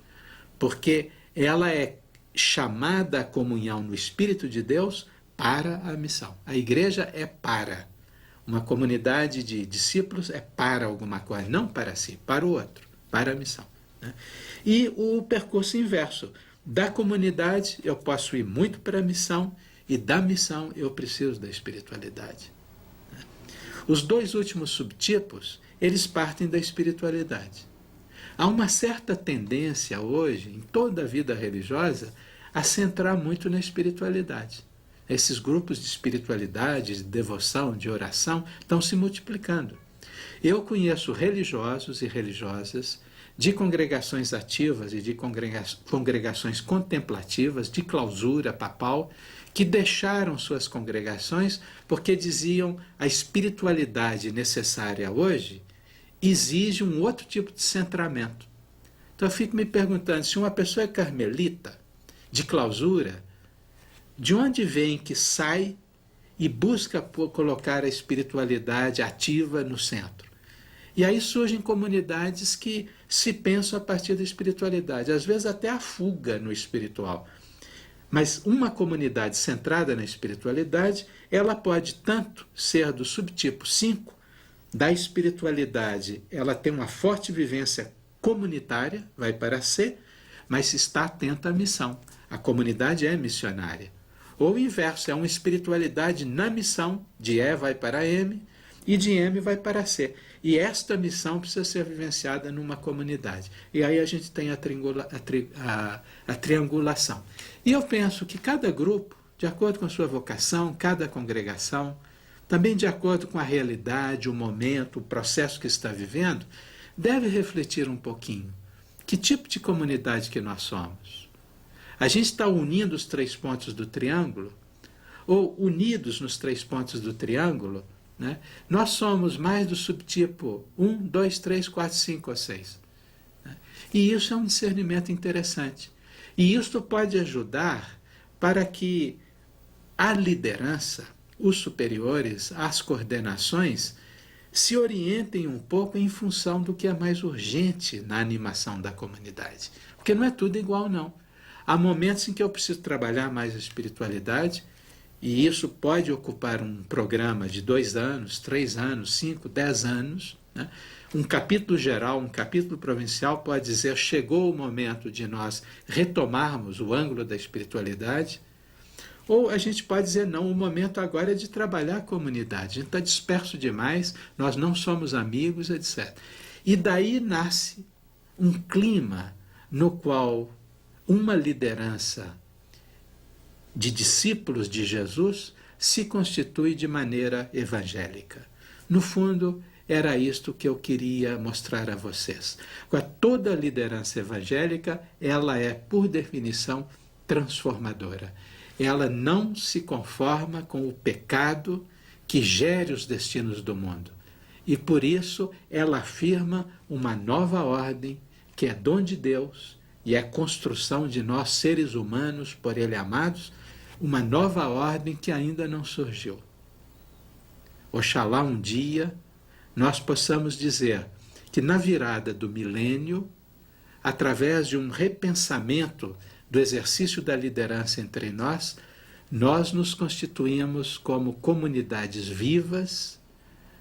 Porque ela é chamada à comunhão no Espírito de Deus para a missão. A igreja é para. Uma comunidade de discípulos é para alguma coisa, não para si, para o outro, para a missão. E o percurso inverso. Da comunidade eu posso ir muito para a missão e da missão eu preciso da espiritualidade. Os 2 últimos subtipos, eles partem da espiritualidade. Há uma certa tendência hoje, em toda a vida religiosa, a centrar muito na espiritualidade. Esses grupos de espiritualidade, de devoção, de oração, estão se multiplicando. Eu conheço religiosos e religiosas de congregações ativas e de congregações contemplativas, de clausura papal, que deixaram suas congregações porque diziam a espiritualidade necessária hoje exige um outro tipo de centramento. Então eu fico me perguntando, se uma pessoa é carmelita, de clausura, de onde vem que sai e busca colocar a espiritualidade ativa no centro? E aí surgem comunidades que se pensam a partir da espiritualidade, às vezes até a fuga no espiritual. Mas uma comunidade centrada na espiritualidade, ela pode tanto ser do subtipo 5, da espiritualidade, ela tem uma forte vivência comunitária, vai para C, mas está atenta à missão. A comunidade é missionária. Ou o inverso, é uma espiritualidade na missão, de E vai para M e de M vai para C. E esta missão precisa ser vivenciada numa comunidade. E aí a gente tem a triangulação. E eu penso que cada grupo, de acordo com a sua vocação, cada congregação, também de acordo com a realidade, o momento, o processo que está vivendo, deve refletir um pouquinho. Que tipo de comunidade que nós somos? A gente está unindo os 3 pontos do triângulo? Ou unidos nos 3 pontos do triângulo? Né? Nós somos mais do subtipo 1, 2, 3, 4, 5 ou 6. Né? E isso é um discernimento interessante. E isto pode ajudar para que a liderança, os superiores, as coordenações, se orientem um pouco em função do que é mais urgente na animação da comunidade. Porque não é tudo igual, não. Há momentos em que eu preciso trabalhar mais a espiritualidade, e isso pode ocupar um programa de 2 anos, 3 anos, 5, 10 anos. Né? Um capítulo geral, um capítulo provincial pode dizer: chegou o momento de nós retomarmos o ângulo da espiritualidade. Ou a gente pode dizer: não, o momento agora é de trabalhar a comunidade. A gente está disperso demais, nós não somos amigos, etc. E daí nasce um clima no qual uma liderança de discípulos de Jesus se constitui de maneira evangélica. No fundo, era isto que eu queria mostrar a vocês. Toda liderança evangélica, ela é, por definição, transformadora. Ela não se conforma com o pecado que gere os destinos do mundo. E por isso ela afirma uma nova ordem que é dom de Deus e é construção de nós, seres humanos, por Ele amados, uma nova ordem que ainda não surgiu. Oxalá um dia nós possamos dizer que na virada do milênio, através de um repensamento do exercício da liderança entre nós, nós nos constituímos como comunidades vivas,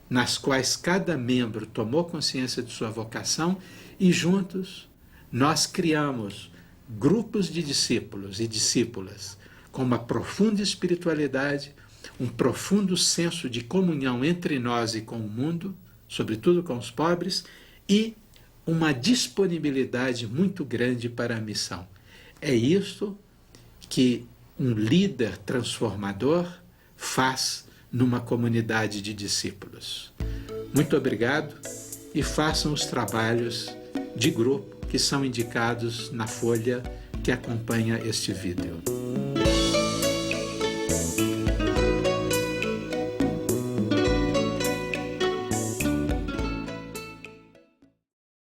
nas quais cada membro tomou consciência de sua vocação e juntos nós criamos grupos de discípulos e discípulas com uma profunda espiritualidade, um profundo senso de comunhão entre nós e com o mundo, sobretudo com os pobres, e uma disponibilidade muito grande para a missão. É isto que um líder transformador faz numa comunidade de discípulos. Muito obrigado e façam os trabalhos de grupo que são indicados na folha que acompanha este vídeo.